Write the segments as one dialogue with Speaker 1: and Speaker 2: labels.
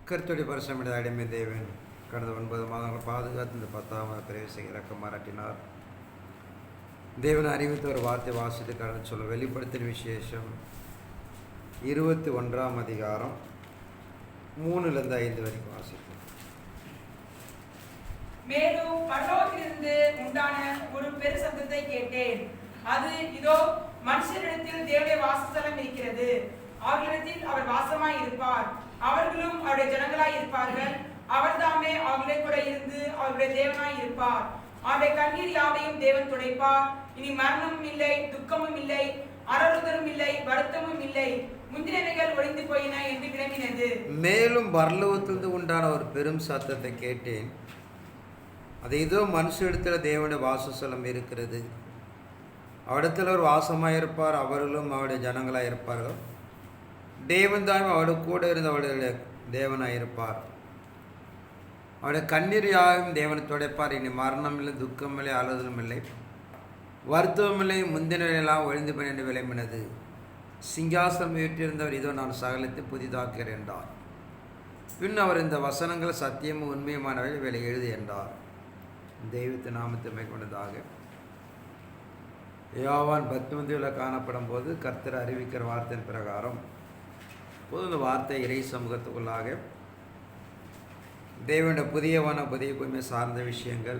Speaker 1: கர்த்தருடைய பரிசுத்தமுள்ள அடிமை தேவன் கடந்த 9 மாதங்கள் பாதுகாத்து இந்த 10ஆம் பிரவேச இறக்கம் மாறாட்டினார். தேவன் அறிவித்த ஒரு வார்த்தை வாசித்து கடந்து சொல்ல வெளிப்படுத்தின விசேஷம் 21ஆம் அதிகாரம் 3லிருந்து 5 வரைக்கும் வாசிப்போம்.
Speaker 2: மேலும் பரலோகத்திலிருந்து உண்டான ஒரு பெரு சத்தத்தை கேட்டேன். அது இதோ மனுஷரிடத்தில் தேவனுடைய வாசஸ்தலம் இருக்கிறது. அவர்களிடத்தில் அவர் வாசமாய் இருப்பார். அவர்களும் அவருடைய ஜனங்களாய் இருப்பார்கள். அவர் தாமே அவர்களே கூட இருந்து அவருடைய தேவனாய் இருப்பார். அவருடைய கண்ணீர் யாவையும் தேவன் துடைப்பார். இனி மரணமும் இல்லை, துக்கமும் இல்லை, அரறுதலும் இல்லை, வருத்தமும் இல்லை. முந்தினவைகள் ஒழிந்து போயின என்று விளங்கினது.
Speaker 1: மேலும் பரலோகத்திலிருந்து உண்டான ஒரு பெரும் சத்தத்தை கேட்டேன். அது இதோ மனுஷரிடத்தில் தேவனுடைய வாசஸ்தலம் இருக்கிறது. அவரிடத்தில் அவர் வாசமாயிருப்பார். அவர்களும் அவருடைய ஜனங்களாக இருப்பார்கள். தேவன் தான் அவருடைய கூட இருந்து அவருடைய தேவனாயிருப்பார். அவருடைய கண்ணீர் யாவும் தேவனை துடைப்பார். இனி மரணம் இல்லை, துக்கம் இல்லை, அழுதலும் இல்லை, வருத்தமும் இல்லை. முந்தினெல்லாம் ஒழிந்து போய் என்று விளம்பினது. சிங்காசனம் வீட்டிருந்தவர் இதோ நான் சகலத்தை புதிதாக்கிறேன் என்றார். பின் அவர் இந்த வசனங்கள் சத்தியமும் உண்மையுமானவை வேலை எழுது என்றார். தெய்வத்து நாமத்தை மேற்கொண்டதாக யோவான் 10 காணப்படும் போது கர்த்தர் அறிவிக்கிற வார்த்தையின் பிரகாரம் பொது இந்த வார்த்தை இறை சமூகத்துக்குள்ளாக தேவனுடைய புதிய பூமியை சார்ந்த விஷயங்கள்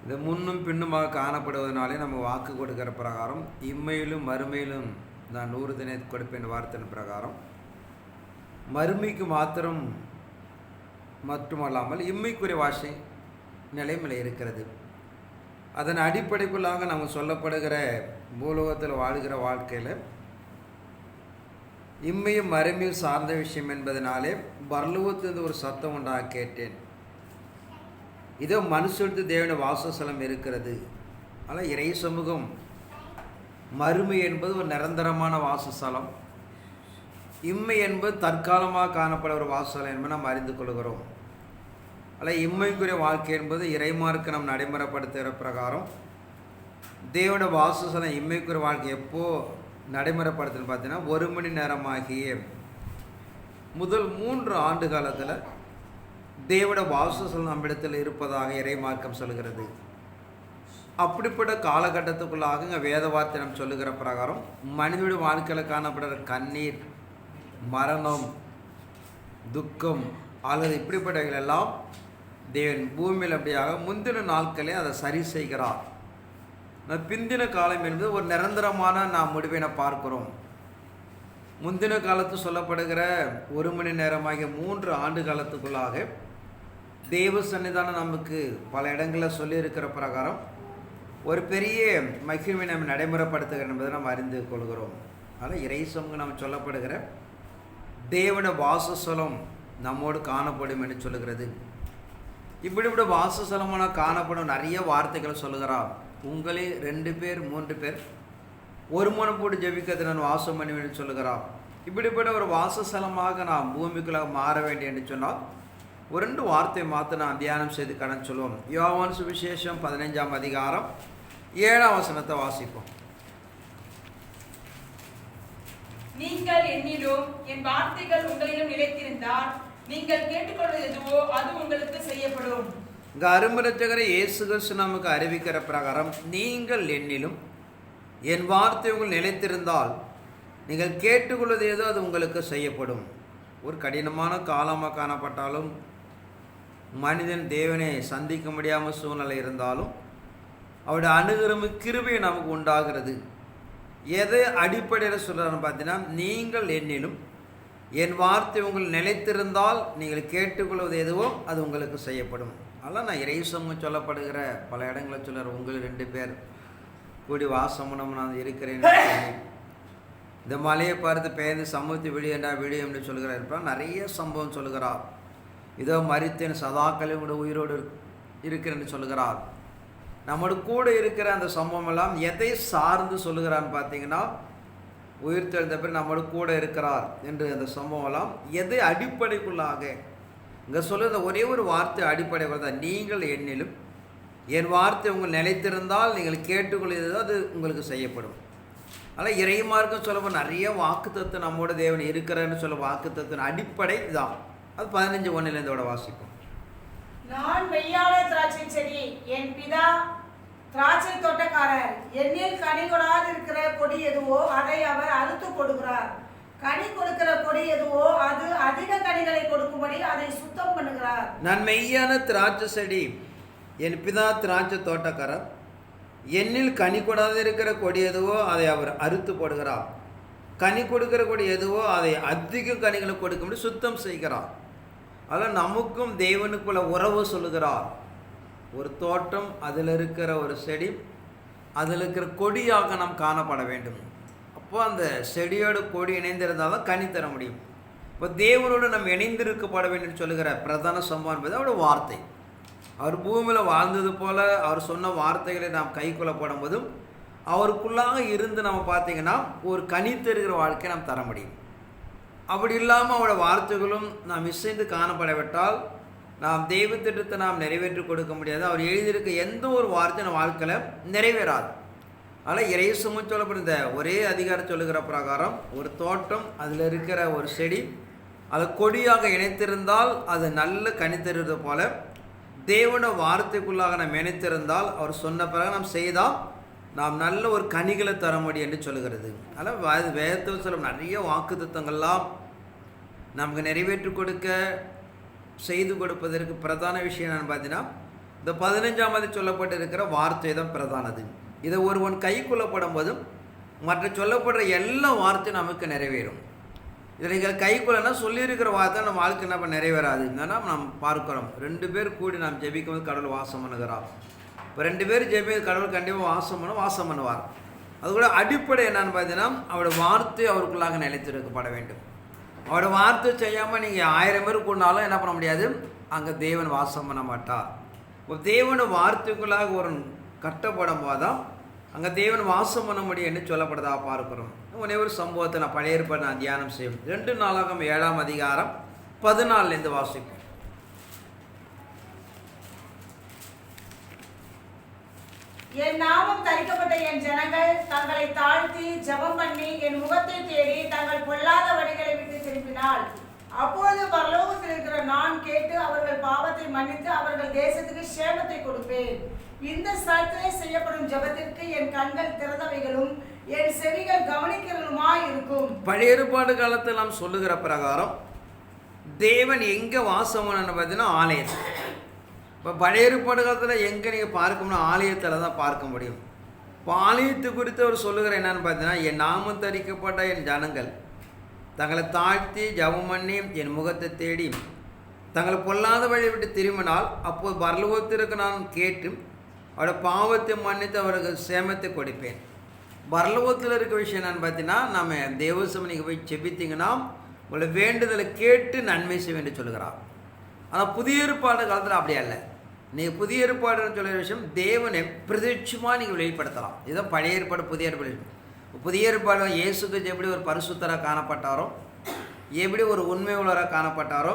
Speaker 1: இந்த முன்னும் பின்னுமாக காணப்படுவதனாலே நம்ம வாக்கு கொடுக்கிற பிரகாரம் இம்மையிலும் மறுமையிலும் நான் 100 தினை கொடுப்பேன் வார்த்தையின் பிரகாரம் மறுமைக்கு மாத்திரம் மட்டுமல்லாமல் இம்மைக்குரிய வாசை நிலைமையில் இருக்கிறது. அதன் அடிப்படைக்குள்ளாக நம்ம சொல்லப்படுகிற பூலோகத்தில் வாழ்கிற வாழ்க்கையில் இம்மையும் மறுமையும் சார்ந்த விஷயம் என்பதனாலே பரலோகத்திலிருந்து ஒரு சத்தம் உண்டாக கேட்டேன். இதோ மனுஷருக்கு தேவனுடைய வாசஸ்தலம் இருக்கிறது. ஆனால் இறை சமூகம் மறுமை என்பது ஒரு நிரந்தரமான வாசஸ்தலம், இம்மை என்பது தற்காலமாக காணப்பட ஒரு வாசஸ்தலம் என்பதை நாம் அறிந்து கொள்கிறோம். அல்ல இம்மைக்குரிய வாழ்க்கை என்பது இறைமார்க்கு நம் நடைமுறைப்படுத்துகிற பிரகாரம் தேவனுடைய வாசஸ்தலம் இம்மைக்குரிய வாழ்க்கை எப்போ நடைமுறைப்படுத்துன்னு பார்த்தீங்கன்னா 1 மணி நேரமாகிய முதல் 3 ஆண்டு காலத்தில் தேவனுடைய வாசஸ்தலம் நம்மிடத்தில் இருப்பதாக இறைமார்க்கம் சொல்கிறது. அப்படிப்பட்ட காலகட்டத்துக்குள்ளாக இங்கே வேத வார்த்தை நம்ம சொல்லுகிற பிரகாரம் மனிதனுடைய வாழ்க்கையில் காணப்படுகிற கண்ணீர், மரணம், துக்கம் அல்லது இப்படிப்பட்டவைகள் எல்லாம் தேவன் பூமியில் அப்படியாக முந்தின நாட்களே அதை சரி செய்கிறார். பிந்தின காலம் என்பது ஒரு நிரந்தரமான நாம் முடிவினை பார்க்கிறோம். முந்தின காலத்து சொல்லப்படுகிற 1 மணி நேரமாகிய 3 ஆண்டு காலத்துக்குள்ளாக தெய்வ சன்னிதானம் நமக்கு பல இடங்களில் சொல்லியிருக்கிற பிரகாரம் ஒரு பெரிய மகிழ்வை நம்ம நடைமுறைப்படுத்துகிறோம் என்பதை நம்ம அறிந்து கொள்கிறோம். அதனால் இறை சமூகம் நம்ம சொல்லப்படுகிற தேவன வாசஸ்தலம் நம்மோடு காணப்படும் என்று சொல்லுகிறது. இப்படிப்பட்ட வாசஸ்தலமான காணப்படும் நிறைய வார்த்தைகளை சொல்லுகிறார். உங்களே 2 பேர் 3 பேர் ஒரு மனம் போட்டு ஜெபிக்கிறது நான் வாசம் பண்ணி என்று சொல்லுகிறார். இப்படிப்பட்ட ஒரு வாசஸ்தலமாக நாம் பூமிக்குள்ளாக மாற வேண்டும் என்று சொன்னால் ஒரு 2 வார்த்தையை மாற்ற நாம் தியானம் செய்து கடன் சொல்லுவோம். யோவான் சுவிசேஷம் 15ஆம் அதிகாரம் 7ஆம் வசனத்தை வாசிப்போம்.
Speaker 2: நீங்கள் என்னிலும் என் வார்த்தைகள் உங்களிலும் நிலைத்திருந்தால் நீங்கள் கேட்டுக்கொள்வது எதுவோ அது உங்களுக்கு செய்யப்படும்.
Speaker 1: இங்கே அருமரட்சகர இயேசு கிறிஸ்து நமக்கு அறிவிக்கிற பிரகாரம் நீங்கள் என்னிலும் என் வார்த்தை உங்கள் நிலைத்திருந்தால் நீங்கள் கேட்டுக்கொள்வது ஏதோ அது உங்களுக்கு செய்யப்படும். ஒரு கடினமான காலமாக காணப்பட்டாலும் மனிதன் தேவனை சந்திக்க முடியாமல் சூழ்நிலை இருந்தாலும் அவருடைய அணுகிற கிருபை நமக்கு உண்டாகிறது. எதை அடிப்படையில் சொல்கிறான்னு பார்த்தீங்கன்னா நீங்கள் என்னிலும் என் வார்த்தை உங்கள் நிலைத்திருந்தால் நீங்கள் கேட்டுக்கொள்வது எதுவோ அது உங்களுக்கு செய்யப்படும். அதெல்லாம் நான் இறை சமூகம் சொல்லப்படுகிற பல இடங்களில் சொல்லுற உங்கள் 2 பேர் கூடி வாசமுனம் நான் இருக்கிறேன். இந்த மலையை பார்த்து பெயர்ந்து சமூகத்தை விழியண்டா விழியம் என்று சொல்கிறார் இருப்பார். நிறைய சம்பவம் சொல்லுகிறார். இதோ மரித்தேன் சதாக்களை கூட உயிரோடு இருக்கிறேன்னு சொல்லுகிறார். நம்மோடு கூட இருக்கிற அந்த சம்பவம் எல்லாம் எதை சார்ந்து சொல்லுகிறான்னு பார்த்தீங்கன்னா உயிர்த்தெழுந்த பிறகு நம்மோடு கூட இருக்கிறார் என்று அந்த சம்பவம் எல்லாம் எதை அடிப்படைக்குள்ளாக இங்கே சொல்லுற ஒரே ஒரு வார்த்தை அடிப்படை தான். நீங்கள் என்னிலும் என் வார்த்தை உங்கள் நிலைத்திருந்தால் நீங்கள் கேட்டுக்கொள்வது அது உங்களுக்கு செய்யப்படும். அதனால் இறைமார்க்கம் சொல்லப்போ நிறைய வாக்குத்தத்தம் நம்மோட தேவன் இருக்கிறன்னு சொல்ல வாக்குத்தத்தின் அடிப்படை இதான். அது 15:1 வாசிப்போம்.
Speaker 3: நான் மெய்யான திராட்சை செடி, என் பிதா திராட்சை தோட்டக்காரர். என்னில் கனி கொடாது இருக்கிற கொடி எதுவோ அதை அவர் அறுத்து போடுகிறார். கனி கொடுக்கிற கொடி எதுவோ அது அதிக கனிகளை கொடுக்கும்படி அதை சுத்தம் பண்ணுகிறார்.
Speaker 1: நான் மெய்யான திராட்சை செடி, என் பிதா திராட்சை தோட்டக்காரர். என்னில் கனி கொடாது இருக்கிற கொடி எதுவோ அதை அவர் அறுத்து போடுகிறார். கனி கொடுக்கிற கொடி எதுவோ அதை அதிக கனிகளை கொடுக்கும்படி சுத்தம் செய்கிறார். அதில் நமக்கும் தேவனுக்குள்ள உறவு சொல்லுகிறார். ஒரு தோட்டம், அதில் இருக்கிற ஒரு செடி, அதில் இருக்கிற கொடியாக நாம் காணப்பட வேண்டும். அப்போ அந்த செடியோடு கொடி இணைந்திருந்தால் தான் கனி தர முடியும். இப்போ தேவனோடு நம்ம இணைந்திருக்கப்பட வேண்டும் சொல்லுகிற பிரதான சம்பவம் என்பது அவருடைய வார்த்தை. அவர் பூமியில் வாழ்ந்தது போல அவர் சொன்ன வார்த்தைகளை நாம் கை கொள்ளப்படும் போதும் அவருக்குள்ளாக இருந்து நம்ம பார்த்திங்கன்னா ஒரு கனி தருகிற வாழ்க்கையை நாம் தர முடியும். அப்படி இல்லாமல் அவருடைய வார்த்தைகளும் நாம் இசைந்து காணப்படவிட்டால் நாம் தெய்வ திட்டத்தை நாம் நிறைவேற்றி கொடுக்க முடியாது. அவர் எழுதியிருக்க எந்த ஒரு வார்த்தை நம்ம வாழ்க்கையில் நிறைவேறாது. அதனால் இறைசுமம் சொல்லப்படுற ஒரே அதிகாரம் சொல்லுகிற பிரகாரம் ஒரு தோட்டம், அதில் இருக்கிற ஒரு செடி, அதை கொடியாக இணைத்திருந்தால் அது நல்ல கனி தருவது போல தேவன வார்த்தைக்குள்ளாக நாம் இணைத்திருந்தால் அவர் சொன்ன பிறகு நாம் செய்தால் நாம் நல்ல ஒரு கனிகளை தர முடியும் என்று சொல்லுகிறது. அதனால் வேதத்தில் சொல்லும் நிறைய வாக்குத்தத்தங்கள்லாம் நமக்கு நிறைவேற்றி கொடுக்க செய்து கொடுப்பதற்கு பிரதான விஷயம் என்னென்னு பார்த்தீங்கன்னா இந்த 15ஆம் சொல்லப்பட்டிருக்கிற வார்த்தை தான் பிரதானது. இதை ஒருவன் கை கொள்ளப்படும் போதும் மற்ற சொல்லப்படுற எல்லா வார்த்தையும் நமக்கு நிறைவேறும். இதை நீங்கள் கை கொள்ளனா சொல்லியிருக்கிற வார்த்தை நம்ம வாழ்க்கை என்ன நிறைவேறாது. என்னன்னா நாம் பார்க்கிறோம், 2 பேர் கூடி நாம் ஜெபிக்கும் போது கடவுள் வாசம் பண்ணுகிறார். இப்போ 2 பேர் ஜெபிக்கும் கடவுள் கண்டிப்பாக வாசம் பண்ணுவார். அது கூட அடிப்படை என்னன்னு பார்த்தீங்கன்னா அவருடைய வார்த்தை அவருக்குள்ளாக நிலைத்திருக்கப்பட வேண்டும். அவரோட வார்த்தை செய்யாமல் நீங்கள் 1000 பேர் கூடினாலும் என்ன பண்ண முடியாது, அங்கே தேவன் வாசம் பண்ண மாட்டார். இப்போ தேவனோட வார்த்தைக்குள்ளாக ஒரு கட்டப்படும் போதுதான் அங்கே தேவன் வாசம் பண்ண முடியும் என்று சொல்லப்படுதா பார்க்கிறோம். ஒரே ஒரு சம்பவத்தை நான் பழைய ஏற்பாடு நான் தியானம் செய்யும். 2 நாளாகமம் 7ஆம் அதிகாரம் 14 வாசிப்போம்.
Speaker 3: என் நாமம் தரிக்கப்பட்ட என் ஜனங்கள் தங்களை தாழ்த்தி ஜெபம் பண்ணி என் முகத்தை தேடி தங்கள் பொல்லாத வழிகளை விட்டு திரும்பினால் அப்பொழுது பரலோகத்தில் இருக்கிற நான் கேட்டு அவர்கள் பாவத்தை மன்னித்து அவர்கள் தேசத்துக்கு சேமத்தை கொடுப்பேன். இந்த ஸ்தலத்திலே செய்யப்படும் ஜெபத்திற்கு என் கண்கள் திறந்தவைகளும் என் செவிகள் கவனிக்கிறதுமாய் இருக்கும்.
Speaker 1: பழைய ஏற்பாடு காலத்தில் நாம் சொல்லுகிற பிரகாரம் தேவன் எங்கே வாசம் பார்த்தீங்கன்னா ஆலயத்தில். இப்போ பழைய ஏற்பாடு காலத்தில் எங்கே நீங்கள் பார்க்கணும்னா ஆலயத்தில் தான் பார்க்க முடியும். இப்போ ஆலயத்து குறித்து அவர் சொல்லுகிற என்னன்னு பார்த்தீங்கன்னா என் நாமம் தரிக்கப்பட்ட என் ஜனங்கள் தங்களை தாழ்த்தி ஜெபம் பண்ணி என் முகத்தை தேடி தங்களை பொல்லாத வழியை விட்டு திரும்பினால் அப்போது பரலோகத்திற்கு நான் கேட்டு அவருடைய பாவத்தை மன்னித்து அவருக்கு சேமத்தை கொடுப்பேன். பரலோகத்தில் இருக்க விஷயம் என்னன்னு பார்த்தீங்கன்னா நம்ம தேவசம் நீங்கள் போய் செபித்தீங்கன்னா உங்களை வேண்டுதலை கேட்டு நன்மை செய்ய வேண்டும் சொல்லுகிறார். ஆனால் புதிய ஏற்பாடு காலத்தில் அப்படியே இல்லை. நீங்கள் புதிய ஏற்பாடுன்னு சொல்கிற விஷயம் தேவனை பிரதிட்சமாக நீங்கள் வெளிப்படுத்தலாம். இதுதான் பழைய ஏற்பாடு புதிய ஏற்பாடு. புதிய ஏற்பாடு இயேசுக்கு எப்படி ஒரு பரிசுத்தராக காணப்பட்டாரோ, எப்படி ஒரு உண்மை உள்ளவராக காணப்பட்டாரோ,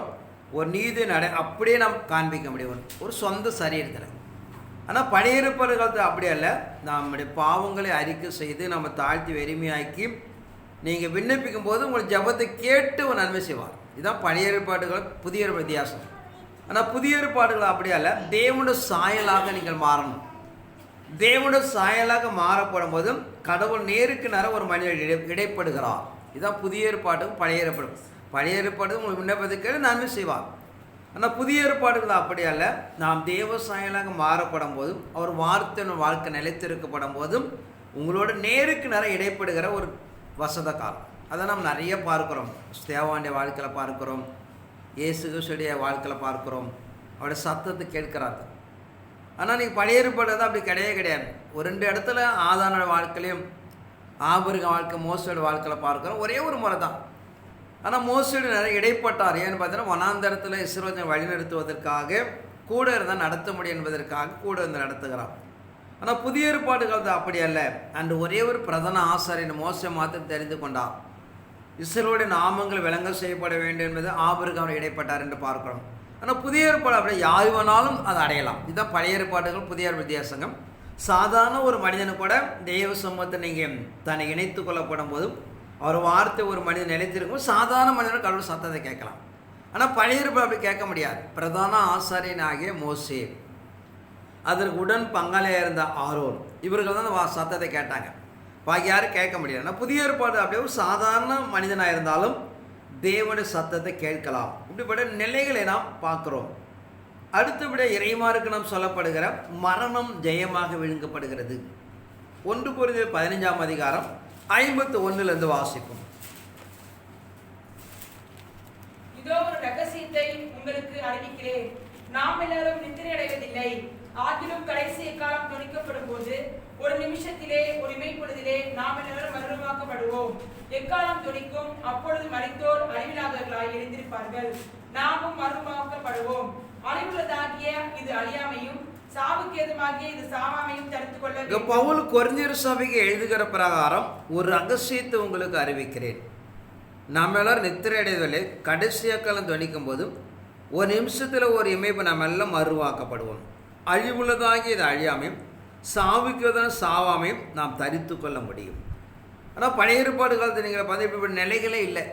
Speaker 1: ஒரு நீதி அப்படியே நாம் காண்பிக்க முடியும் ஒரு சொந்த சரீரத்தில். ஆனால் பழைய ஏற்பாடு காலத்தில் அப்படியே இல்லை. நம்முடைய பாவங்களை அறிக்கை செய்து நம்ம தாழ்த்தி வெறுமையாக்கி நீங்கள் விண்ணப்பிக்கும் போது உங்கள் ஜபத்தை கேட்டு ஒரு நன்மை செய்வார். இதுதான் பழைய ஏற்பாடுகள் புதிய ஏற்பாடு வித்தியாசம். ஆனால் புதிய ஏற்பாடுகள் அப்படியே இல்லை. தேவனுடைய சாயலாக நீங்கள் மாறணும். தேவனுடைய சாயலாக மாறப்படும் போதும் கடவுள் நேருக்கு நேரம் ஒரு மனிதர் இடைப்படுகிறார். இதுதான் புதிய ஏற்பாடும் பழைய ஏற்பாடும். பழைய ஏற்பாடு உங்களுக்கு விண்ணப்பத்துக்கு நன்மை செய்வார். ஆனால் புதிய ஏற்பாடுகள் அப்படி அல்ல. நாம் தேவ சாயலாக மாறப்படும் போதும் அவர் வார்த்தையின் வாழ்க்கை நிலைத்திருக்கப்படும் போதும் உங்களோட நேருக்கு நேரம் இடைப்படுகிற ஒரு வசத காலம். அதை நாம் நிறைய பார்க்குறோம். ஸ்தேவானுடைய வாழ்க்கையில் பார்க்குறோம், இயேசு கிறிஸ்துடைய வாழ்க்கையில் பார்க்குறோம். அவருடைய சத்தத்தை கேட்கிறார்கள். ஆனால் நீங்கள் பழைய ஏற்பாடு தான் அப்படி கிடையாது. ஒரு 2 இடத்துல ஆதானோட வாழ்க்கையிலையும் ஆபிரக வாழ்க்கை மோசோட வாழ்க்கையில் பார்க்குறோம். ஒரே ஒரு முறை தான். ஆனால் மோசோடு நிறைய இடைப்பட்டார். ஏன்னு பார்த்தீங்கன்னா வனாந்தரத்தில் இஸ்ரவேலை வழிநடத்துவதற்காக கூட இருந்தால் நடத்த முடியும் என்பதற்காக கூட இருந்து நடத்துகிறார். ஆனால் புதிய ஏற்பாடு காலத்தில் அப்படி அல்ல. அன்று ஒரே ஒரு பிரதான ஆசாரியன் மோசை மாத்திரம் தெரிந்து கொண்டார். இஸ்ரவேலுடைய நாமங்கள் விளங்க செய்யப்பட வேண்டும் என்பது ஆபிரகாம் இடைப்பட்டார் என்று பார்க்கிறோம். ஆனால் புதிய ஏற்பாடு அப்படி யார் வேணாலும் அதை அடையலாம். இதுதான் பழைய ஏற்பாடுகள் புதிய வித்தியாசங்கள். சாதாரண ஒரு மனிதனு கூட தெய்வ சமூகத்தை நீங்கள் தன்னை இணைத்து கொள்ளப்படும் போதும் அவர் வார்த்தை ஒரு மனிதன் நிலைத்திருக்கும் சாதாரண மனிதனும் கடவுள் சத்தத்தை கேட்கலாம். ஆனால் பழைய ஏற்பாடு அப்படி கேட்க முடியாது. பிரதான ஆசாரியனாகிய மோசே, அதற்கு உடன் பங்காளியாக இருந்த ஆரோன், இவர்கள் தான் அந்த சத்தத்தை கேட்டாங்க. பாக்கி யாரும் கேட்க முடியாது. ஆனால் புதிய ஏற்பாடு அப்படியே ஒரு சாதாரண மனிதனாக இருந்தாலும் தேவனுடைய சத்தத்தை கேட்கலாம். இப்படிப்பட்ட நிலைகளை நாம் பார்க்குறோம். அடுத்தபடி இறைமாருக்கு நாம் சொல்லப்படுகிற மரணம் ஜெயமாக விழுங்கப்படுகிறது. 1 கொரிந்தியர் 15ஆம் அதிகாரம் 51 வாசிப்போம்.
Speaker 2: இதோ ஒரு ரகசியத்தை உங்களுக்கு அறிவிக்கிறேன். நாம் எல்லாரும் நித்திரை அடைவதில்லை. ஆகிலும் கடைசி காலம் துணிக்கப்படும் போது ஒரு நிமிஷத்திலே ஒரு இமைப்பொழுதிலே நாம் எல்லாரும் மறுரூபமாக்கப்படுவோம். எக்காலம் துணிக்கும், அப்பொழுது மரித்தோர் அழிவில்லாதவர்களாய் எழுந்திருப்பார்கள். நாமும் மறுரூபமாக்கப்படுவோம். அழிவுள்ளதாகிய இது அழியாமையும் சாவுக்கேதுமாகிய இது சாவாமையும் தடுத்துக் கொள்ள
Speaker 1: பவுல் கொரிந்தியர் சபைக்கு எழுதுகிற பிரகாரம் ஒரு ரகசியத்தை உங்களுக்கு அறிவிக்கிறேன். நம்ம எல்லாரும் நித்திரை அடைவதில்லை. கடைசி காலம் துணிக்கும் போது ஒரு நிமிஷத்தில் ஒரு இமைப்பு நம்ம எல்லாம் மறுவாக்கப்படுவோம். அழிவுள்ளதாகி இது அழியாமையும் சாவுக்கிறதான சாவாமையும் நாம் தரித்து கொள்ள முடியும். ஆனால் பழைய ஏற்பாடு காலத்தில் நீங்கள் பார்த்து இப்படி நிலைகளே இல்லை.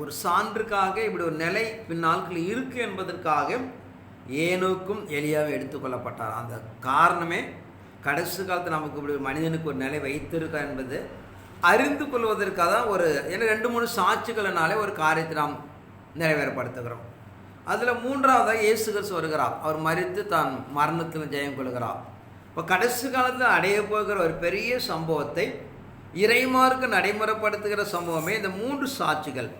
Speaker 1: ஒரு சான்றுக்காக இப்படி ஒரு நிலை பின்னாட்கள் இருக்கு என்பதற்காக ஏனோக்கும் எலியாவும் எடுத்துக்கொள்ளப்பட்டார். அந்த காரணமே கடைசி காலத்தில் நமக்கு இப்படி ஒரு மனிதனுக்கு ஒரு நிலை வைத்திருக்கா என்பது அறிந்து கொள்வதற்காக தான். ஒரு ஏன்னா 2-3 சாட்சிகளினாலே ஒரு காரியத்தை நாம் நிறைவேறப்படுத்துகிறோம். அதில் 3ஆவதாக இயேசு கிறிஸ்து வருகிறார். அவர் மரித்து தான் மரணத்தில் ஜெயம் கொள்கிறார். இப்போ கடைசி காலத்தில் அடைய போகிற ஒரு பெரிய சம்பவத்தை இறைமார்க்கு நடைமுறைப்படுத்துகிற சம்பவமே இந்த 3 சாட்சிகள்.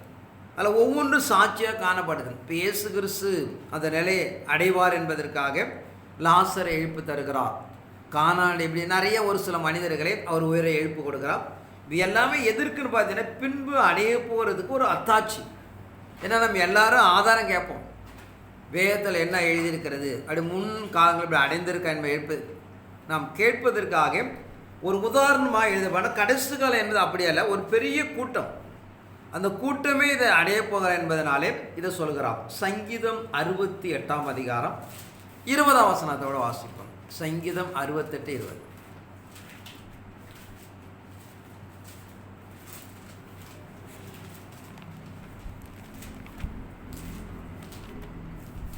Speaker 1: அதில் ஒவ்வொன்றும் சாட்சியாக காணப்படுது. இப்போ இயேசு கிறிஸ்து அந்த நிலையை அடைவார் என்பதற்காக லாசரை எழுப்பு தருகிறார். கானான் இப்படி நிறைய ஒரு சில மனிதர்களை அவர் உயிரை எழுப்பு கொடுக்கிறார். இது எல்லாமே எதற்குன்னு பார்த்தீங்கன்னா பின்பு அடைய போகிறதுக்கு ஒரு அத்தாட்சி. ஏன்னா நம்ம எல்லாரும் ஆதாரம் கேட்போம். வேதத்தில் என்ன எழுதியிருக்கிறது, அப்படி முன் காலங்கள் இப்படி அடைந்திருக்கா என்பதை எழுப்பு நாம் கேட்பதற்காக ஒரு உதாரணமாக எழுதப்பட கடைசி காலம் என்பது அப்படியல்ல, ஒரு பெரிய கூட்டம். அந்த கூட்டமே இதை அடைய போகிறார் என்பதனாலே இதை சொல்கிறார். சங்கீதம் 68ஆம் அதிகாரம் 20ஆம் வசனத்தோடு வாசிப்போம். சங்கீதம் 68:20.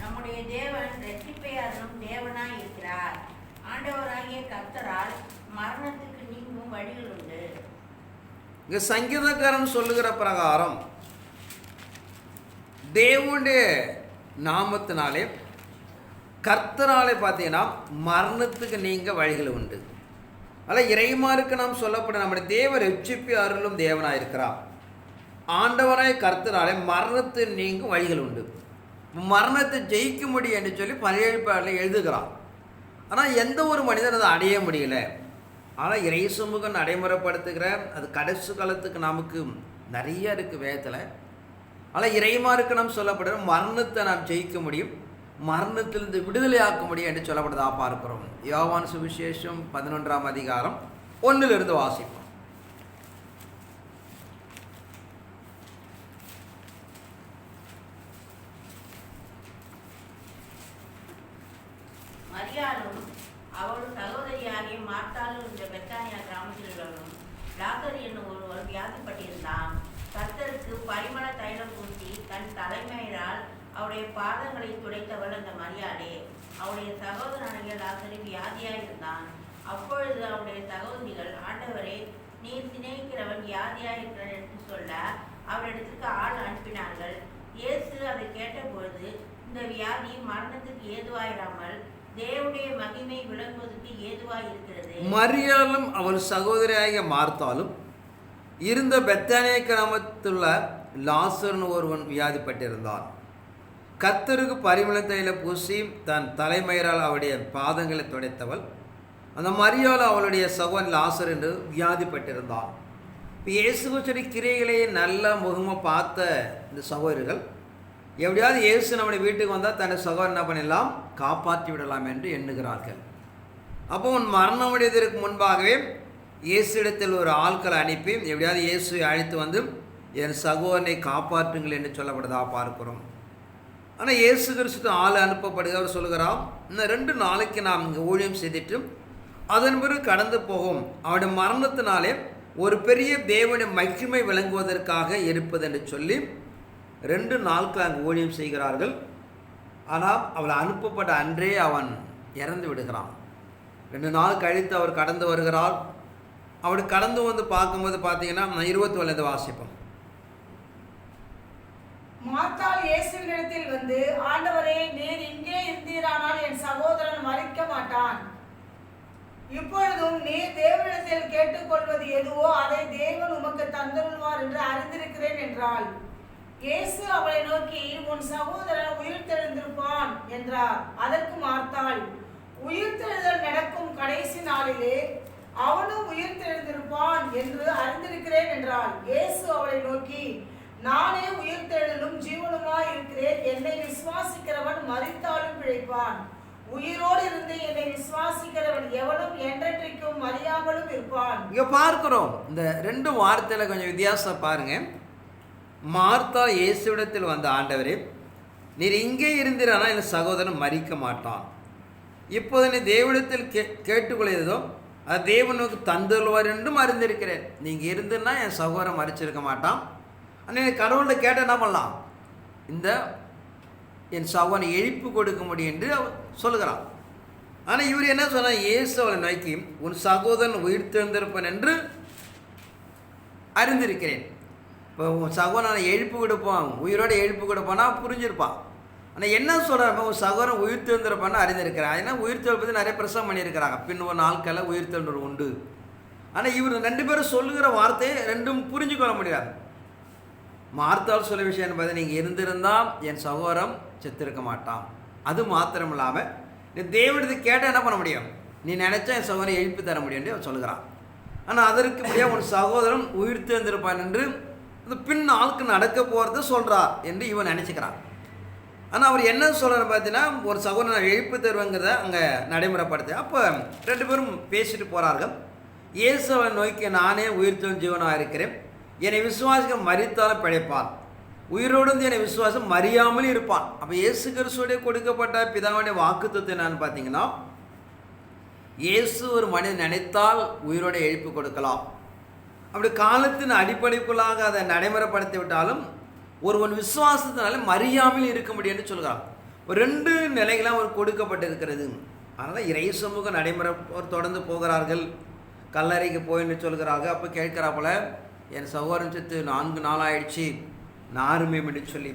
Speaker 4: நம்முடைய தேவன் இரட்சிப்பை அருளும் தேவனாய் இருக்கிறார். ஆண்டவராகிய கர்த்தரால் மரணத்துக்கு நீங்கும் வழிகள் உண்டு.
Speaker 1: இங்க சங்கீதக்காரன் சொல்லுகிற பிரகாரம் தேவனுடைய நாமத்தினாலே கர்த்தராலே பார்த்தீங்கன்னா மரணத்துக்கு நீங்க வழிகள் உண்டு. அதில் இறைமாருக்கு நாம் சொல்லப்பட நம்முடைய தேவன் இரட்சிப்பை அருளும் தேவனாக இருக்கிறார். ஆண்டவராய் கர்த்தராலே மரணத்துக்கு நீங்கும் வழிகள் உண்டு. மரணத்தை ஜெயிக்க முடியும் என்று சொல்லி பழைய ஏற்பாட்டில் எழுதுகிறான். ஆனால் எந்த ஒரு மனிதன் அதை அடைய முடியல. ஆனால் இறை சமூகம் நடைமுறைப்படுத்துகிற அது கடைசி காலத்துக்கு நமக்கு நிறைய இருக்குது வேதத்தில். ஆனால் இறைமாருக்கு நாம் சொல்லப்படுற மரணத்தை நாம் ஜெயிக்க முடியும், மரணத்திலிருந்து விடுதலையாக்க முடியும் என்று சொல்லப்படுறதா பார்க்கிறோம். யோவான் சுவிசேஷம் 11ஆம் அதிகாரம் 1 வாசிப்போம்.
Speaker 4: மரியாளும் அவள் சகோதரியாகிய மார்த்தாளும் இந்த பெத்தானியா கிராமத்தில் உள்ளவரும் லாசர் என்னும் ஒருவர் வியாதிப்பட்டிருந்தான். கர்த்தருக்கு பரிமள தைலம் பூசி தன் தலைமையினால் அவருடைய பாதங்களை துடைத்தவள் அந்த மரியாளே. அவருடைய சகோதரனாகிய லாசரு வியாதியாயிருந்தான். அப்பொழுது அவருடைய சகோதரிகள், ஆண்டவரே, நீர் சிநேகிக்கிறவன் வியாதியாயிருக்கிறான் என்று சொல்ல அவரிடத்துக்கு ஆள் அனுப்பினார்கள். இயேசு அதை கேட்டபொழுது, இந்த வியாதி மரணத்துக்கு ஏதுவாயிராமல் தேவனுடைய மகிமை விளங்குவதற்கு ஏதுவாய் இருக்கிறது.
Speaker 1: மரியாளும் அவள் சகோதரியாகிய மார்த்தாலும் இருந்த பெத்தானியா கிராமத்துள்ள லாசர்னு ஒருவன் வியாதிப்பட்டிருந்தான். கர்த்தருக்கு பரிமள தைலம் பூசி தன் தலைமயிரால் அவருடைய பாதங்களை துடைத்தவள் அந்த மரியாள் அவளுடைய சகோதரன் லாசர் என்று வியாதிப்பட்டிருந்தான். இப்போ இயேசுவை கிரைகளை நல்ல முகமாக பார்த்த இந்த சகோதரிகள் எப்படியாவது இயேசு நம்முடைய வீட்டுக்கு வந்தால் தன்னை சகோதரன் என்ன பண்ணிடலாம், காப்பாற்றி விடலாம் என்று எண்ணுகிறார்கள். அப்போ உன் மரணம் அடைவதற்கு முன்பாகவே இயேசு இடத்தில் ஒரு ஆட்களை அனுப்பி எப்படியாவது இயேசுவை அழைத்து வந்து என் சகோதரனை காப்பாற்றுங்கள் என்று சொல்லப்படுதா பார்க்கிறோம். ஆனால் இயேசு கிறிஸ்து ஆள் அனுப்பப்படுகிறவர் சொல்கிறார், இன்னும் 2 நாளைக்கு நாம் இங்கே ஊழியம் செய்துட்டு அதன் பிறகு கடந்து போகும். அவருடைய மரணத்தினாலே ஒரு பெரிய தேவனுடைய மகிமை விளங்குவதற்காக இருப்பது என்று சொல்லி 2 நாட்கள் அங்கு ஊழியம் செய்கிறார்கள். ஆனால் அவள் அனுப்பப்பட்ட அன்றே அவன் இறந்து விடுகிறான். 2 நாள் கழித்து அவர் கடந்து வருகிறார். அவர் கடந்து வந்து பார்க்கும்போது பார்த்தீங்கன்னா 21 வாசிப்போம்.
Speaker 3: மார்த்தாள் இயேசுவினிடத்தில் வந்து, ஆண்டவரே, நீர் இங்கே இருந்தீரானால் என் சகோதரன் மரிக்க மாட்டான். இப்பொழுதும் நீர் தேவனிடத்தில் கேட்டுக்கொள்வது எதுவோ அதை தேவன் உமக்கு தந்தருள்வார் என்று அறிந்திருக்கிறேன் என்றாள். இயேசு அவளை நோக்கி, உன் சகோதரன் உயிர்த்தெழுந்திருப்பான் என்றார். அதற்கு மார்த்தாள், உயிர்த்தெழுதல் நடக்கும் கடைசி நாளிலே அவனும் உயிர்த்தெழுந்திருப்பான் என்று அறிந்திருக்கிறேன் என்றாள். இயேசு அவளை நோக்கி, நானே உயிர்த்தெழுதலும் ஜீவனுமாய் இருக்கிறேன். என்னை விசுவாசிக்கிறவன் மரித்தாலும் பிழைப்பான். உயிரோடு இருந்து என்னை விசுவாசிக்கிறவன் எவனும் என்றென்றைக்கும் மறியாமலும் இருப்பான்.
Speaker 1: இங்க பார்க்கிறோம், இந்த 2 வார்த்தையில கொஞ்சம் வித்தியாசம் பாருங்க. மார்த்தாள் இயேசுவிடத்தில் வந்த, ஆண்டவரே, நீர் இங்கே இருந்தீரானால் என் சகோதரன் மரிக்க மாட்டான். இப்போது நீ தேவனிடத்தில் கேட்டுக்கொள்ளுதோ அது தேவனுக்கு தந்துள்ளுவார் என்றும் அறிந்திருக்கிறேன். நீங்கள் இருந்துன்னா என் சகோதரன் மறிச்சிருக்க மாட்டான். ஆனால் கடவுள்கிட்ட கேட்ட என்ன பண்ணலாம்? இந்த என் சகோதரனை எழுப்பி கொடுக்க முடியும் என்று சொல்லுகிறான். ஆனால் இவர் என்ன சொன்னார்? இயேசு அவளை நோக்கி, உன் சகோதரன் உயிர் தேர்ந்திருப்பன் என்று அறிந்திருக்கிறேன். இப்போ உன் சகோதரனை எழுப்பி கொடுப்பான், உயிரோடு எழுப்பி கொடுப்பான்னா புரிஞ்சிருப்பான். ஆனால் என்ன சொல்கிறாங்க? உன் சகோதரன் உயிர் தேர்ந்திருப்பான்னு அறிந்திருக்கிறான். ஏன்னா உயிர் தேர்ப்பது நிறைய பிரசவம் பண்ணியிருக்கிறாங்க. பின் ஒரு நாட்களில் உயிர் தேர்ந்தது உண்டு. ஆனால் இவர் 2 பேரும் சொல்லுகிற வார்த்தையை 2ம் புரிஞ்சுக்கொள்ள முடியாது. மார்த்தாள் சொல்ல விஷயம் என்பதை, நீங்கள் இருந்திருந்தால் என் சகோதரம் செத்திருக்க மாட்டான். அது மாத்திரம் இல்லாமல் நீ தேவனுக்கு கேட்டால் என்ன பண்ண முடியும்? நீ நினச்சா என் சகோதரனை எழுப்பி தர முடியும் என்று அவன் சொல்லுகிறான். ஆனால் அதற்கு முடியாது, உன் சகோதரன் உயிர் தேர்ந்திருப்பான் என்று அந்த பின் ஆளுக்கு நடக்க போகிறது சொல்கிறார் என்று இவன் நினச்சிக்கிறான். ஆனால் அவர் என்ன சொல்கிறார் பார்த்தீங்கன்னா, ஒரு சகோதரனை எழுப்பி தருவங்கிறத அங்கே நடைமுறைப்படுத்து. அப்போ 2 பேரும் பேசிட்டு போகிறார்கள். இயேசுவை நோக்கி, நானே உயிர்த்தெழும் ஜீவனாக இருக்கிறேன். என்னை விசுவாசிக்க மரித்தாலும் பிழைப்பான். உயிரோடு என்னை விசுவாசம் மறியாமல் இருப்பான். அப்போ இயேசு கிறிஸ்துவோடைய கொடுக்கப்பட்ட பிதாவுடைய வாக்குத்தத்தம் என்னன்னு பார்த்தீங்கன்னா, இயேசு ஒரு மனிதன் நினைத்தால் உயிரோடு எழுப்பி கொடுக்கலாம். அப்படி காலத்தின் அடிப்படைக்குள்ளாக அதை நடைமுறைப்படுத்தி விட்டாலும் ஒருவன் விசுவாசத்தினால மறியாமல் இருக்க முடியும் என்று சொல்கிறான். ஒரு 2 நிலைகளாக அவர் கொடுக்கப்பட்டிருக்கிறது. அதனால் இறை சமூக நடைமுறை தொடர்ந்து போகிறார்கள். கல்லறைக்கு போயின்னு சொல்கிறார்கள். அப்போ கேட்கிறாப்புல, என் சகோதரன் செத்து 4 நாள் ஆயிடுச்சு, நாருமே என்று சொல்லி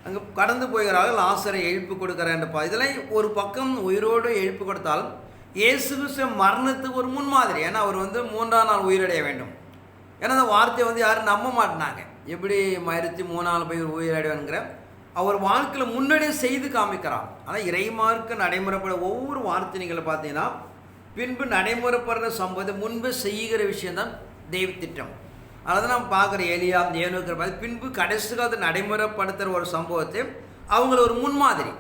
Speaker 1: அங்கே கடந்து போகிறார்கள். லாசரை எழுப்பி கொடுக்குறேன். இதெல்லாம் ஒரு பக்கம் உயிரோடு எழுப்பி கொடுத்தாலும் இயேசு கிறிஸ்து மரணத்துக்கு ஒரு முன்மாதிரி. ஏன்னா அவர் 3ஆம் நாள் உயிரடைய வேண்டும். ஏன்னா அந்த வார்த்தையை யாரும் நம்ப மாட்டினாங்க. எப்படி மறித்து 3 நாள் போய் உயிரடைவன்கிற அவர் வாழ்க்கையில் முன்னாடியே செய்து காமிக்கிறான். ஆனால் இறைமார்க்க நடைமுறைப்பட ஒவ்வொரு வார்த்தை நீங்கள் பார்த்தீங்கன்னா பின்பு நடைமுறைப்படுற சம்பவத்தை முன்பு செய்கிற விஷயம்தான் தெய்வ திட்டம். அதான் நம்ம பார்க்குற எலியா ஏனுக்கிற பார்த்து பின்பு கடைசி காலத்தை நடைமுறைப்படுத்துகிற ஒரு சம்பவத்தை அவங்கள ஒரு முன்மாதிரி.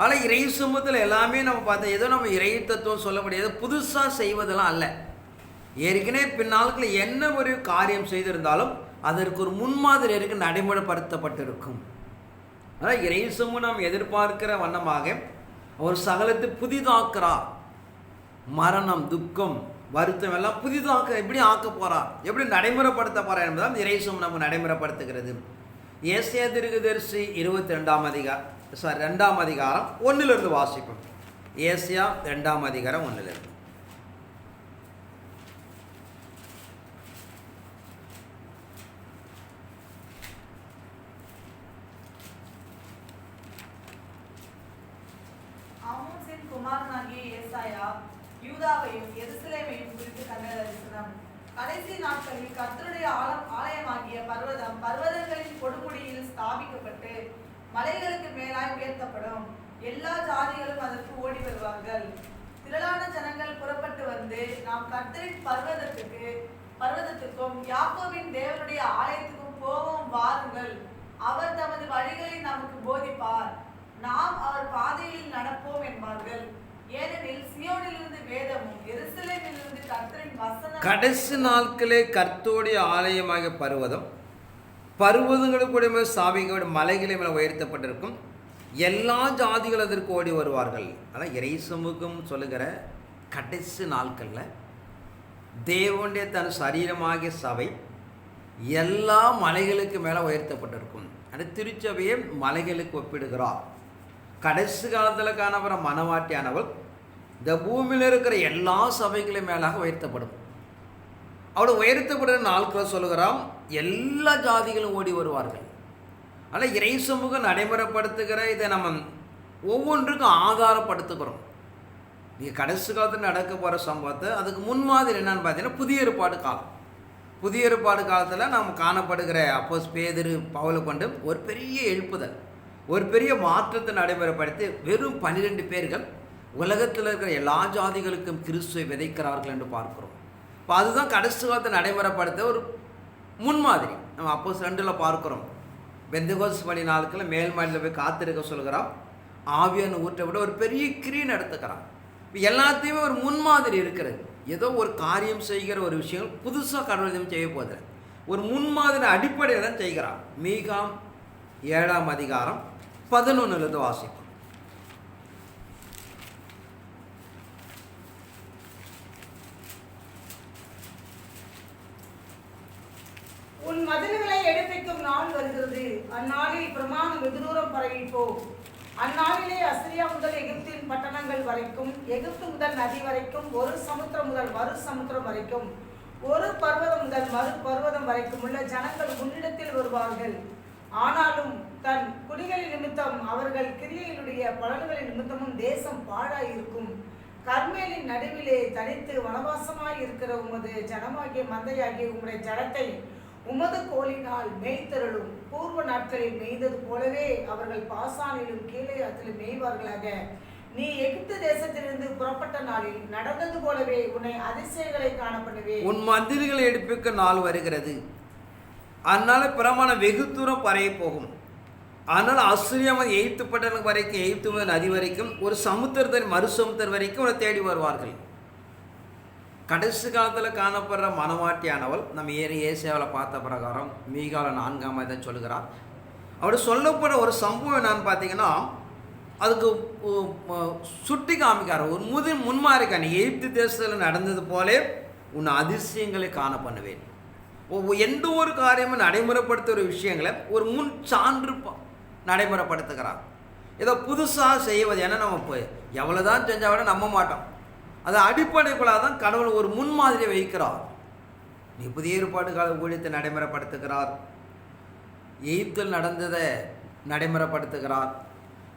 Speaker 1: ஆனால் இறை சமூகத்தில் எல்லாமே நம்ம பார்த்தோம், ஏதோ நம்ம இறை தத்துவம் சொல்ல முடியாது, புதுசாக செய்வதெல்லாம் அல்ல. ஏற்கனவே பின்னாட்களில் என்ன ஒரு காரியம் செய்திருந்தாலும் அதற்கு ஒரு முன்மாதிரி இருக்கு, நடைமுறைப்படுத்தப்பட்டிருக்கும். ஆனால் இறை சமூகம் நாம் எதிர்பார்க்கிற வண்ணமாக ஒரு சகலத்தை புதிதாக்குறார். மரணம், துக்கம், வருத்தம் எல்லாம் புதிதாக்க எப்படி ஆக்க போகிறார், எப்படி நடைமுறைப்படுத்த போகிறார் என்பதால் இறை சமூகம் நம்ம நடைமுறைப்படுத்துகிறது. ஏசாயா தீர்க்கதரிசி 2ஆம் அதிகாரம் 1 வாசிப்போம். ஏசாயா 2ஆம் அதிகாரம் 1.
Speaker 5: ஆமோஸின் குமாரனாகிய ஏசாயா யூதாவையும் எருசலேமையும் குறித்து கண்ட தரிசனம். கடைசி நாட்களில் கர்த்தருடைய ஆலயமாகிய பர்வதம் பர்வதங்களின் கொடுமுடியில் ஸ்தாபிக்கப்பட்டு மலைகளுக்கு மேலாய் உயர்த்தப்படும். எல்லா ஜாதிகளும் அதற்கு ஓடி வருவார்கள். திரளான ஜனங்கள் புறப்பட்டு வந்து, நாம் கர்த்தரின் பர்வதத்துக்கும் யாக்கோபின் தேவனுடைய ஆலயத்துக்கும் போவோம், வாருங்கள். அவர் தமது வழிகளை நமக்கு போதிப்பார், நாம் அவர் பாதையில் நடப்போம் என்பார்கள். ஏனெனில் சியோனிலிருந்து வேதமும் எருசலேமிலிருந்து கர்த்தரின் வசனம்.
Speaker 1: கடைசி நாட்களே கர்த்தருடைய ஆலயமாக பர்வதங்களுடைய சாவிகளோட மலைகளை மேலே உயர்த்தப்பட்டிருக்கும். எல்லா ஜாதிகள் அதற்கு ஓடி வருவார்கள். ஆனால் இறை சமூகம் சொல்லுகிற கடைசி நாட்களில் தேவனுடைய தன் சரீரமாகிய சபை எல்லா மலைகளுக்கு மேலே உயர்த்தப்பட்டிருக்கும். அது திருச்சபையை மலைகளுக்கு ஒப்பிடுகிறார். கடைசி காலத்தில் காணப்படுற மனவாட்டியானவள் இந்த பூமியில் இருக்கிற எல்லா சபைகளும் மேலாக உயர்த்தப்படும். அவள் உயர்த்தப்படுற நாட்களை சொல்லுகிறான், எல்லா ஜாதிகளும் ஓடி வருவார்கள். ஆனால் இறை சமூகம் நடைமுறைப்படுத்துகிற இதை நம்ம ஒவ்வொன்றுக்கும் ஆதாரப்படுத்துகிறோம். நீங்கள் கடைசி காலத்தில் நடக்க போகிற சம்பவத்தை அதுக்கு முன்மாதிரி என்னன்னு பார்த்தீங்கன்னா புதிய ஏற்பாடு காலம். புதிய ஏற்பாடு காலத்தில் நாம் காணப்படுகிற அப்போஸ் பேதுரு பவுலை கொண்டு ஒரு பெரிய எழுப்புதல், ஒரு பெரிய மாற்றத்தை நடைமுறைப்படுத்தி வெறும் 12 பேர்கள் உலகத்தில் இருக்கிற எல்லா ஜாதிகளுக்கும் கிறிஸ்துவை விதைக்கிறார்கள் என்று பார்க்கிறோம். இப்போ அதுதான் கடைசி காலத்தை நடைமுறைப்படுத்த ஒரு முன்மாதிரி. நம்ம அப்போஸ் 2 பார்க்குறோம். பெந்தகோஸ்து பலி நாட்களில் மேல் மாடியில் போய் காத்திருக்க சொல்கிறான். ஆவியான ஊற்ற விட ஒரு பெரிய கிரியை நடத்துக்கிறான். இப்போ எல்லாத்தையுமே ஒரு முன்மாதிரி இருக்கிறது. ஏதோ ஒரு காரியம் செய்கிற ஒரு விஷயம் புதுசாக கடவுள் செய்ய போதில்லை, ஒரு முன்மாதிரி அடிப்படையில் தான் செய்கிறான். மீகாம் 7ஆம் அதிகாரம் 11 வாசிப்போம்.
Speaker 3: உன் மதில்களை எடுப்பிக்கும் நாள் வருகிறது. அந்நாளில் பிரமாணம் வெகுதூரம் பரவி போ. அந்நாளிலே அசிரியா முதல் எகிப்தின் பட்டணங்கள் வரைக்கும், எகிப்து முதல் நதி வரைக்கும், ஒரு சமுத்திரம் முதல் மறு சமுத்திரம் வரைக்கும், ஒரு பர்வதம் முதல் மறு பர்வதம் வரைக்கும் உள்ள ஜனங்கள் உன்னிடத்தில் வருவார்கள். ஆனாலும் தன் குடிகளின் நிமித்தம் அவர்கள் கிரியையினுடைய பலன்களின் நிமித்தமும் தேசம் பாழாயிருக்கும். கர்மேலின் நடுவிலே தனித்து வனவாசமாய் இருக்கிற உமது ஜனமாகிய மந்தையாகிய உம்முடைய ஜனத்தை உமது கோலினால் மேய்த்தருளும். பூர்வ நாட்களில் மேய்ந்தது போலவே அவர்கள் பாசானிலும் கீலேயாத்திலும் மேய்வார்களாக. நீ எகிப்து தேசத்திலிருந்து புறப்பட்ட நாளில் நடந்தது போலவே உன்னை அதிசயங்களை காணப்படுவேன்.
Speaker 1: உன் மந்திரிகளை எடுப்பிக்க நாள் வருகிறது. அதனால பிரமாணம் வெகு தூரம் பரவி போகும். அதனால் அசிரியாமல் எகிப்து பட்டணம் வரைக்கும், எகிப்து முதல் நதி வரைக்கும், ஒரு சமுத்திரத்தின் மறு சமுத்திரம் வரைக்கும் உன்னை தேடி வருவார்கள். கடைசி காலத்தில் காணப்படுற மனவாட்டியானவள் நம்ம ஏசியாவில் பார்த்த பிரகாரம் மீகாவில் 4ஆம் அதிகாரம் சொல்லுகிறார். அப்படி சொல்லப்படுற ஒரு சம்பவம் என்னன்னு பார்த்தீங்கன்னா, அதுக்கு சுட்டி காமிக்கார ஒரு முன்மாதிரி நீ எகிப்து தேசத்தில் நடந்தது போலே உன் அதிசயங்களை காண பண்ணுவேன். எந்த ஒரு காரியமும் நடைமுறைப்படுத்துகிற விஷயங்களை ஒரு முன் சான்று நடைமுறைப்படுத்துகிறார். ஏதோ புதுசாக செய்வது, ஏன்னா நம்ம எவ்வளோதான் செஞ்சால் விட நம்ப மாட்டோம். அது அடிப்படைக்குள்ளாக தான் கடவுள் ஒரு முன்மாதிரியை வைக்கிறார். நீ புதிய ஏற்பாடு கால ஊழியத்தை நடைமுறைப்படுத்துகிறார், எகிப்தில் நடந்ததை நடைமுறைப்படுத்துகிறார்.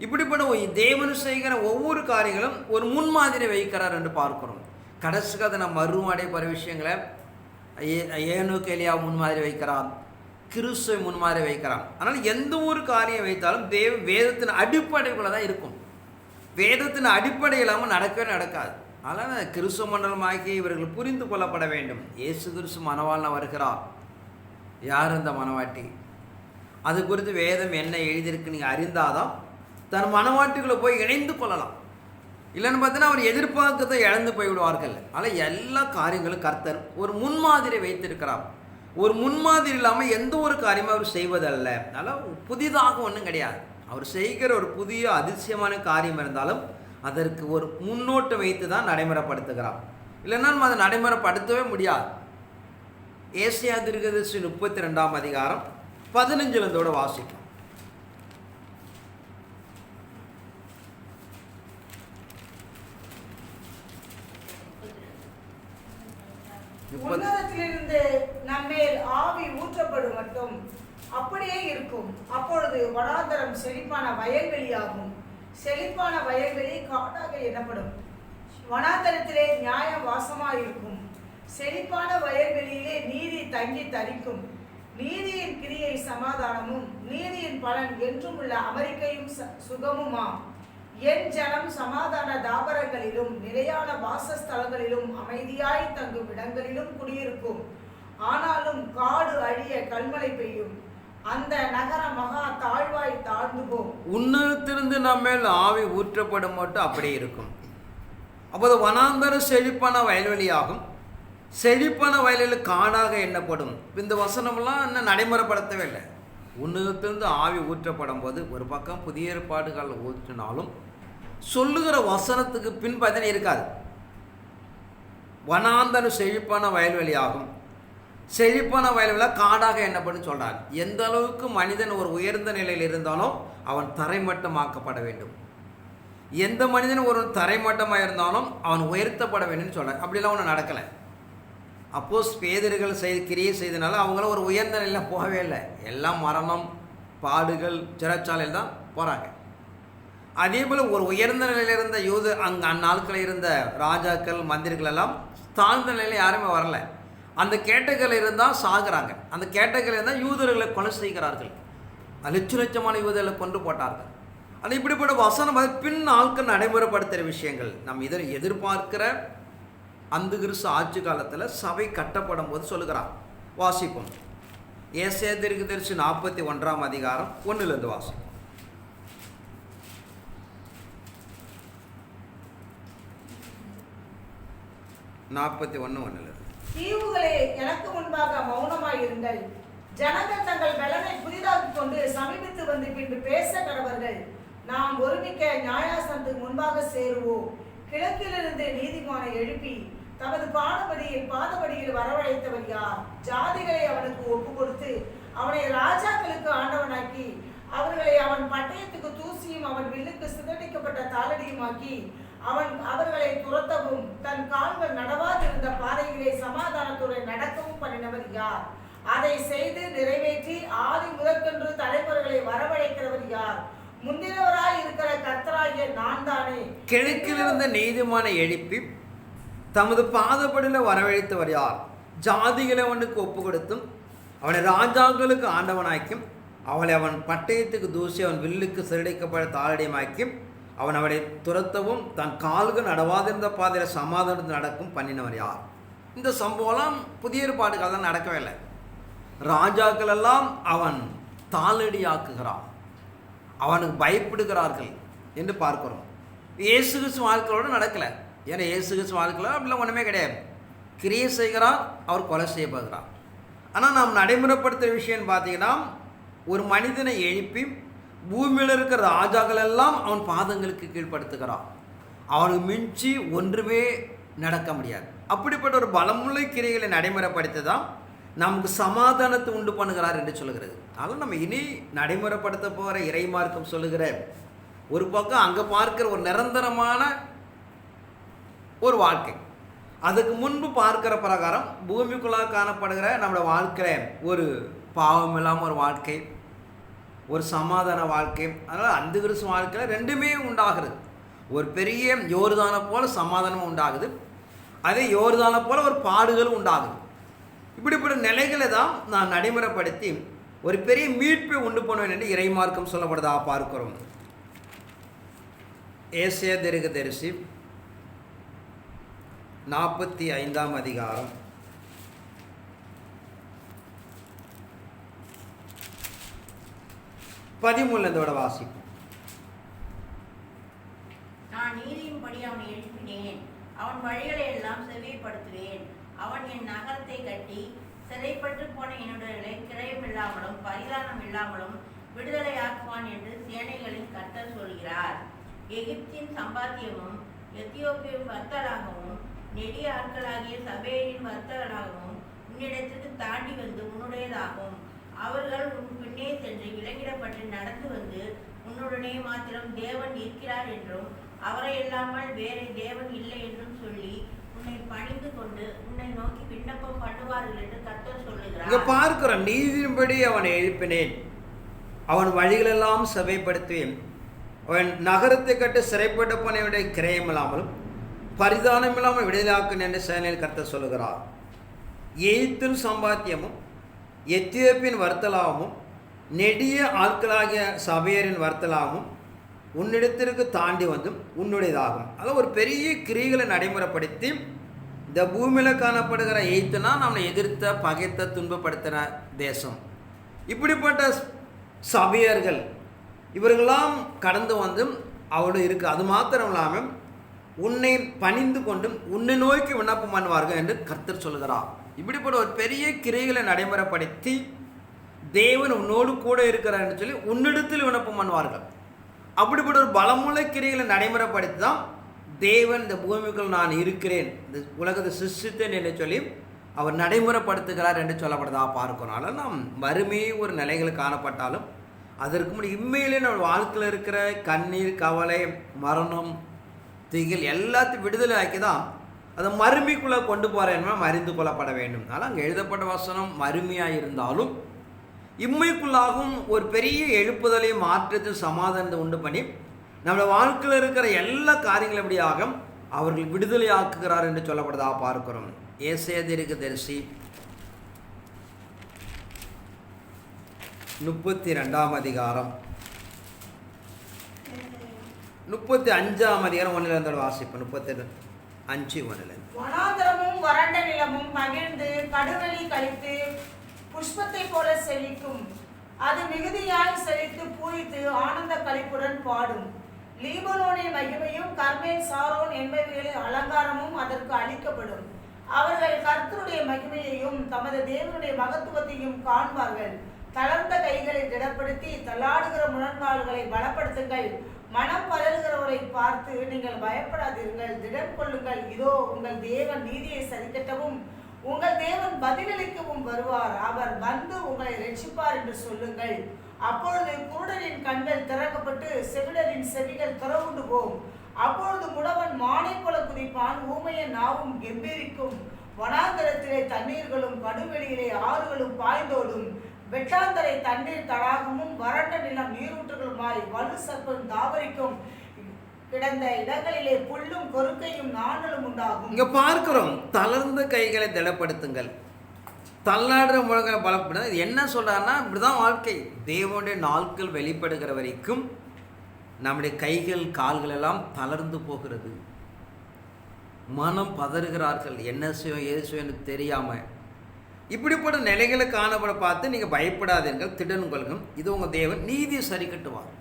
Speaker 1: இப்படிப்பட்ட தேவன் செய்கிற ஒவ்வொரு காரியங்களும் ஒரு முன்மாதிரி வைக்கிறார் என்று பார்க்கிறோம். கடைசி கதை நம்ம மறுமடை பல விஷயங்களை ஏனோக்கு எலியா முன்மாதிரி வைக்கிறான், கிறிஸ்துவை முன்மாதிரி வைக்கிறான். அதனால் எந்த ஒரு காரியம் வைத்தாலும் வேதத்தின் அடிப்படைக்குள்ளே தான் இருக்கும். வேதத்தின் அடிப்படை இல்லாமல் நடக்கவே நடக்காது. அதனால் கிறிஸ்துவ மண்டலமாகி இவர்கள் புரிந்து கொள்ளப்பட வேண்டும். இயேசு கிறிஸ்து மணவாளனா வருகிறார். யார் இந்த மணவாட்டி? அது குறித்து வேதம் என்ன எழுதியிருக்கு நீங்கள் அறிந்தாதான் தன் மணவாட்டிகளை போய் இணைந்து கொள்ளலாம். இல்லைன்னு பார்த்தீங்கன்னா அவர் எதிர்பார்க்கத்தை இழந்து போய்விடுவார்கள். ஆனால் எல்லா காரியங்களும் கர்த்தர் ஒரு முன்மாதிரி வைத்திருக்கிறார். ஒரு முன்மாதிரி இல்லாமல் எந்த ஒரு காரியமும் அவர் செய்வதல்ல. அதனால் புதிதாக ஒன்றும் கிடையாது. அவர் செய்கிற ஒரு புதிய அதிசயமான காரியம் இருந்தாலும் அதற்கு ஒரு முன்னோட்டம் வைத்து தான் நடைமுறைப்படுத்துகிறார். இல்லைன்னா நம்ம அதை நடைமுறைப்படுத்தவே முடியாது. ஏசாயா தீர்க்கதரிசி 32ஆம் அதிகாரம் 15 வாசிக்கும்.
Speaker 3: உன்னதத்திலிருந்து நம்மேல் ஆவி ஊற்றப்படும் மட்டும் அப்படியே இருக்கும். அப்பொழுது வனாந்தரம் செழிப்பான வயல்வெளியாகும். செழிப்பான வயல்வெளி காடாக எண்ணப்படும். வனாந்தரத்திலே நியாயம் வாசமாயிருக்கும். செழிப்பான வயல்வெளியிலே நீதி தங்கி தரிக்கும். நீதியின் கிரியை சமாதானமும் நீதியின் பலன் என்றும் உள்ள அமெரிக்கையும் சுகமுமாம். என் ஜனம் சமாதான தாபரங்களிலும் நிலையான வாசஸ்தலங்களிலும் அமைதியாய் தங்கும் இடங்களிலும் குடியிருக்கும். ஆனாலும் காடு அழிய கல்மழை பெய்யும். அந்த நகர மகா தாழ்வாய் தாழ்ந்து போம்.
Speaker 1: உன்னதத்திலிருந்து நம்ம மேல் ஆவி ஊற்றப்படும் மட்டும் அப்படியே இருக்கும். அப்போது வனாந்தரம் செழிப்பான வயல்வெளியாகும். செழிப்பான வயலில் காடாக எண்ணப்படும். இந்த வசனம்லாம் இன்னும் நடைமுறைப்படுத்தவே இல்லை. உன்னதத்திலிருந்து ஆவி ஊற்றப்படும் போது ஒரு பக்கம் புதிய ஏற்பாடுகள் ஊற்றினாலும் சொல்லுகிற வசனத்துக்கு பின்பதனை இருக்காது. வனாந்தர செழிப்பான வயல்வெளியாகும். செழிப்பான வயல்வெளியாக காடாக எண்ணப்படும் சொல்கிறார். எந்த அளவுக்கு மனிதன் ஒரு உயர்ந்த நிலையில் இருந்தாலும் அவன் தரைமட்டமாக்கப்பட வேண்டும். எந்த மனிதன் ஒரு தரைமட்டமாக இருந்தாலும் அவன் உயர்த்தப்பட வேண்டும்னு சொல்கிறார். அப்படிலாம் ஒன்றும் நடக்கலை. அப்போஸ் பேதர்கள் கிரியை செய்தனால அவங்கள ஒரு உயர்ந்த நிலையில் போகவே இல்லை. எல்லாம் மரணம், பாடுகள், சிறைச்சாலையில் தான் போகிறாங்க. அதே போல் ஒரு உயர்ந்த நிலையில் இருந்த அந்நாட்களில் இருந்த ராஜாக்கள், மந்திரிகள் எல்லாம் தாழ்ந்த நிலையில் யாருமே வரல. அந்த கேட்டகரியில் இருந்தால் சாகுறாங்க. அந்த கேட்டகரியில் இருந்தால் யூதர்களை கொலை செய்கிறார்கள். லட்சமான யூதர்களை கொண்டு போட்டார்கள். அது இப்படிப்பட்ட வசனம் பின் ஆட்கள் நடைமுறைப்படுத்துகிற விஷயங்கள். நம்ம இதை எதிர்பார்க்கிற அந்த கிறிஸ்து ஆட்சி காலத்தில் சபை கட்டப்படும் போது சொல்லுகிறார். வாசிப்போம். ஏசாயா தீர்க்கதரிசி 41 அதிகாரம் 1 வாசிப்போம்.
Speaker 3: தீவுகளே, எனக்கு முன்பாக மௌனமாயிருங்கள். ஜனங்கள் தங்கள் பலனை புதிதாக்கிக் கொண்டு சமீபித்து வந்து பின்பு பேச கடவர்கள். நாம் ஒருமிக்க நியாயாசனத்துக்கு முன்பாக சேருவோம். கிழக்கிலிருந்து நீதிமானை எழுப்பி தமது பாதபடியில் வரவழைத்தவர் யார்? ஜாதிகளை அவனுக்கு ஒப்பு கொடுத்து அவனை ராஜாக்களுக்கு ஆண்டவனாக்கி அவர்களை அவன் பட்டயத்துக்கு தூசியும் அவன் வில்லுக்கு சிதறடிக்கப்பட்ட தாளடியுமாக்கி அவர்களை துரத்தவும் தன் கால்கள் நடவாதிருந்த பாதையிலே சமாதானத்துடன் நடக்கவும் பண்ணினவர் யார்? அதை செய்து நிறைவேற்றி ஆதி முதற்கென்று தலைவர்களை வரவழைக்கிறவர் யார்? முந்தினவராய் இருக்கிற கர்த்தராகிய நான் தானே.
Speaker 1: கிழக்கிலிருந்த நீதிமானை எழுப்பி தமது பாதப்படியில் வரவழைத்தவர் யார்? ஜாதிகளை அவனுக்கு ஒப்பு கொடுத்தும் அவனை ராஜாக்களுக்கு ஆண்டவனாக்கும் அவன் பட்டயத்துக்கு தூசி அவன் வில்லுக்கு சிறடிக்கப்பட்ட தாளடியமாக்கும் அவனை துரத்தவும் தன் கால்கள் நடவாதிருந்த பாதையில் சமாதானத்தில் நடக்கும் பண்ணினவர் யார்? இந்த சம்பவம்லாம் புதிய ஏற்பாடு காலம் நடக்கவே இல்லை. ராஜாக்கள் எல்லாம் அவன் தாளடியாக்குகிறான், அவனுக்கு பயப்படுகிறார்கள் என்று பார்க்கிறோம். இயேசு கிறிஸ்து வாழ்க்கையோடு நடக்கலை. ஏன்னா இயேசு கிறிஸ்து வாழ்க்கையில் அப்படிலாம் ஒன்றுமே கிடையாது. கிரியை செய்கிறார், அவர் கொலை செய்யப்படுகிறார். ஆனால் நாம் நடைமுறைப்படுத்துகிற விஷயம்னு பார்த்தீங்கன்னா, ஒரு மனிதனை எழுப்பி பூமியில் இருக்கிற ராஜாக்கள் எல்லாம் அவன் பாதங்களுக்கு கீழ்ப்படுத்துகிறான். அவனுக்கு மிஞ்சி ஒன்றுமே நடக்க முடியாது. அப்படிப்பட்ட ஒரு பலமுள்ள கிரிகளை நடைமுறைப்படுத்தி தான் நமக்கு சமாதானத்தை உண்டு பண்ணுகிறார் என்று சொல்லுகிறது. அதனால் நம்ம இனி நடைமுறைப்படுத்த போகிற இறைமார்க்கம் சொல்லுகிற ஒரு பக்கம் அங்கே பார்க்கிற ஒரு நிரந்தரமான ஒரு வாழ்க்கை, அதுக்கு முன்பு பார்க்கிற பிரகாரம் பூமிக்குள்ளாக காணப்படுகிற நம்மளோட வாழ்க்கையில் ஒரு பாவம் இல்லாமல் ஒரு வாழ்க்கை, ஒரு சமாதான வாழ்க்கை. அதனால் அந்த கிறிஸ்து வாழ்க்கையில் ரெண்டுமே உண்டாகிறது. ஒரு பெரிய யோர்தானை போல சமாதானமும் உண்டாகுது, அதே யோர்தானை போல ஒரு பாடுகளும் உண்டாகுது. இப்படிப்பட்ட நிலைகளை தான் நான் நடைமுறைப்படுத்தி ஒரு பெரிய மீட்பை உண்டு பண்ணுவேன் என்று இறைமார்க்கம் சொல்லப்படுதா பார்க்கிறோம். ஏசாயா தீர்க்கதரிசி 45 அதிகாரம் 13 வாசிப்போம்.
Speaker 4: நான் நீதியின்படி அவனை எழுப்பினேன், அவன் வழிகளை எல்லாம் செவ்விப்படுத்துவேன். அவன் என் நகரத்தை கட்டி சிறைப்பட்டு போன என்னுடைய கிரயம் இல்லாமலும் பரிதானம் இல்லாமலும் விடுதலையாக்குவான் என்று சேனைகளின் கர்த்தர் சொல்கிறார். எகிப்தின் சம்பாத்தியமும் எத்தியோப்பியின் வர்த்தகராகவும் நெடிய ஆட்களாகிய சபேரின் வர்த்தகராகவும் உன்னிடத்திற்கு தாண்டி வந்து உன்னுடையதாகும். அவர்கள் உன் பின்னே சென்று விலங்கிடப்பட்டு நடந்து வந்து உன்னுடனே மாத்திரம் தேவன் இருக்கிறார் என்றும் அவரை இல்லாமல் வேறு தேவன் இல்லை என்றும் சொல்லி உன்னை பணிந்து கொண்டு உன்னை நோக்கி விண்ணப்பம் பண்ணுவார்கள் என்று கர்த்தர் சொல்லுகிறார்.
Speaker 1: இங்க பார்க்கிறோம், நீதியின்படி அவனை எழுப்பினேன், அவன் வழிகளெல்லாம் சபைப்படுத்துவேன், அவன் நகரத்தை கட்டு சிறைப்பட்ட போனவனுடைய கிரயம் இல்லாமலும் பரிதானம் இல்லாமல் விடுதலாக்கும் என்று சேனையில் கர்த்தர் சொல்லுகிறார். எகிப்தின் சம்பாத்தியமும் எத்தியோப்பியின் வர்த்தலாமும் நெடிய ஆட்களாகிய சபையரின் வர்த்தலாமும் உன்னிடத்திற்கு தாண்டி வந்தும் உன்னுடையதாகும். அதாவது ஒரு பெரிய கிரிகளை நடைமுறைப்படுத்தி இந்த பூமியில் காணப்படுகிற எய்த்துனா நம்மளை எதிர்த்த பகைத்த துன்பப்படுத்தின தேசம். இப்படிப்பட்ட சபையர்கள் இவர்களெல்லாம் கடந்து வந்தும் அவரோடு இருக்கு. அது மாத்திரம் இல்லாமல் உன்னை பணிந்து கொண்டும் உன்னை நோக்கி விண்ணப்பம் பண்ணுவார்கள் என்று கர்த்தர் சொல்கிறார். இப்படிப்பட்ட ஒரு பெரிய கிரைகளை நடைமுறைப்படுத்தி தேவன் உன்னோடு கூட இருக்கிறார் என்று சொல்லி உன்னிடத்தில் விண்ணப்பம் பண்ணுவார்கள். அப்படிப்பட்ட ஒரு பலமுள்ள கிரைகளை நடைமுறைப்படுத்தி தான் தேவன் இந்த பூமிக்குள் நான் இருக்கிறேன், இந்த உலகத்தை சிருஷ்டித்தேன் என்று சொல்லி அவர் நடைமுறைப்படுத்துகிறார் என்று சொல்லப்படுதா பார்க்கிறோம். ஆனால் நாம் வறுமை ஒரு நிலைகள் காணப்பட்டாலும் அதற்கு முன்னாடி இம்மையிலே நம்ம வாழ்க்கையில் இருக்கிற கண்ணீர், கவலை, மரணம், திகில் எல்லாத்தையும் விடுதலை ஆக்கி தான் அதை மறுமைக்குள்ளே கொண்டு போகிறேன் அறிந்து கொள்ளப்பட வேண்டும். ஆனால் அங்கே எழுதப்பட்ட வசனம் மறுமையாக இருந்தாலும் இம்மைக்குள்ளாகவும் ஒரு பெரிய எழுப்புதலையும் மாற்றத்தையும் சமாதானத்தை உண்டு பண்ணி நம்மளோட வாழ்க்கையில் இருக்கிற எல்லா காரியங்களும் எப்படியாக அவர்கள் விடுதலை ஆக்குகிறார் என்று சொல்லப்படுதா பார்க்கிறோம். ஏசாயா தீர்க்கதரிசி 32ஆம் அதிகாரம் 35ஆம் அதிகாரம் 1 வாசிப்பு. 35:1.
Speaker 3: வனாந்தரமும் வறண்ட நிலமும் மகிழ்ந்து கடுவெளி கழித்து புஷ்பத்தை போல செழிக்கும். அது மிகுதியாய் செழித்து பூரித்து ஆனந்த களிப்புடன் பாடும். லீபனோனின் மகிமையும் கர்மேல் சாரோன் என்பவைகளின் அலங்காரமும் அதற்கு அளிக்கப்படும். அவர்கள் கர்த்தருடைய மகிமையையும் தமது தேவனுடைய மகத்துவத்தையும் காண்பார்கள். தளர்ந்த கைகளை திடப்படுத்தி தள்ளாடுகிற முழங்கால்களை பலப்படுத்துங்கள். மனம் பதறுகிறவரை பார்த்து நீங்கள் பயப்படாதீர்கள், திடம் கொள்ளுங்கள். இதோ உங்கள் தேவன் நீதியை சரிக்கட்டவும் உங்கள் தேவன் பதிலளிக்கவும் வருவார். அவர் வந்து உங்களை ரட்சிப்பார் என்று சொல்லுங்கள். அப்பொழுது குருடரின் கண்கள் திறக்கப்பட்டு செவிடரின் செவிகள் திறவுண்டு போகும். அப்பொழுது முடவன் மானை போல குதிப்பான், ஊமையன் நாவும் கெம்பீரிக்கும். வனாந்தரத்திலே தண்ணீர்களும் கடுவெளியிலே ஆறுகளும் பாய்ந்தோடும். வெட்டாந்தரை தண்ணீர் தடாகமும் வறண்ட நிலம் நீரூற்றுகளுமாய் வலு சர்ப்பம் தாவரிக்கும். கிடந்த இடங்களிலே புல்லும் கொறுக்கையும் நாணலும் உண்டாகும்.
Speaker 1: இங்க பார்க்கிறோம், தளர்ந்த கைகளை திடப்படுத்துங்கள், தள்ளாடுற முழங்களை பலப்பட. என்ன சொல்றாருன்னா, இப்படிதான் வாழ்க்கை. தேவனுடைய நாட்கள் வெளிப்படுகிற வரைக்கும் நம்முடைய கைகள் கால்கள் எல்லாம் தளர்ந்து போகிறது. மனம் பதறுகிறார்கள், என்ன செய்யும் ஏது செய்யும் தெரியாம. இப்படிப்பட்ட நிலைகளை காணப்பட பார்த்து நீங்கள் பயப்படாதீர்கள், திடன் கொள்ளுங்கள். இது உங்கள் தேவன் நீதியை சரி கட்டுவார்.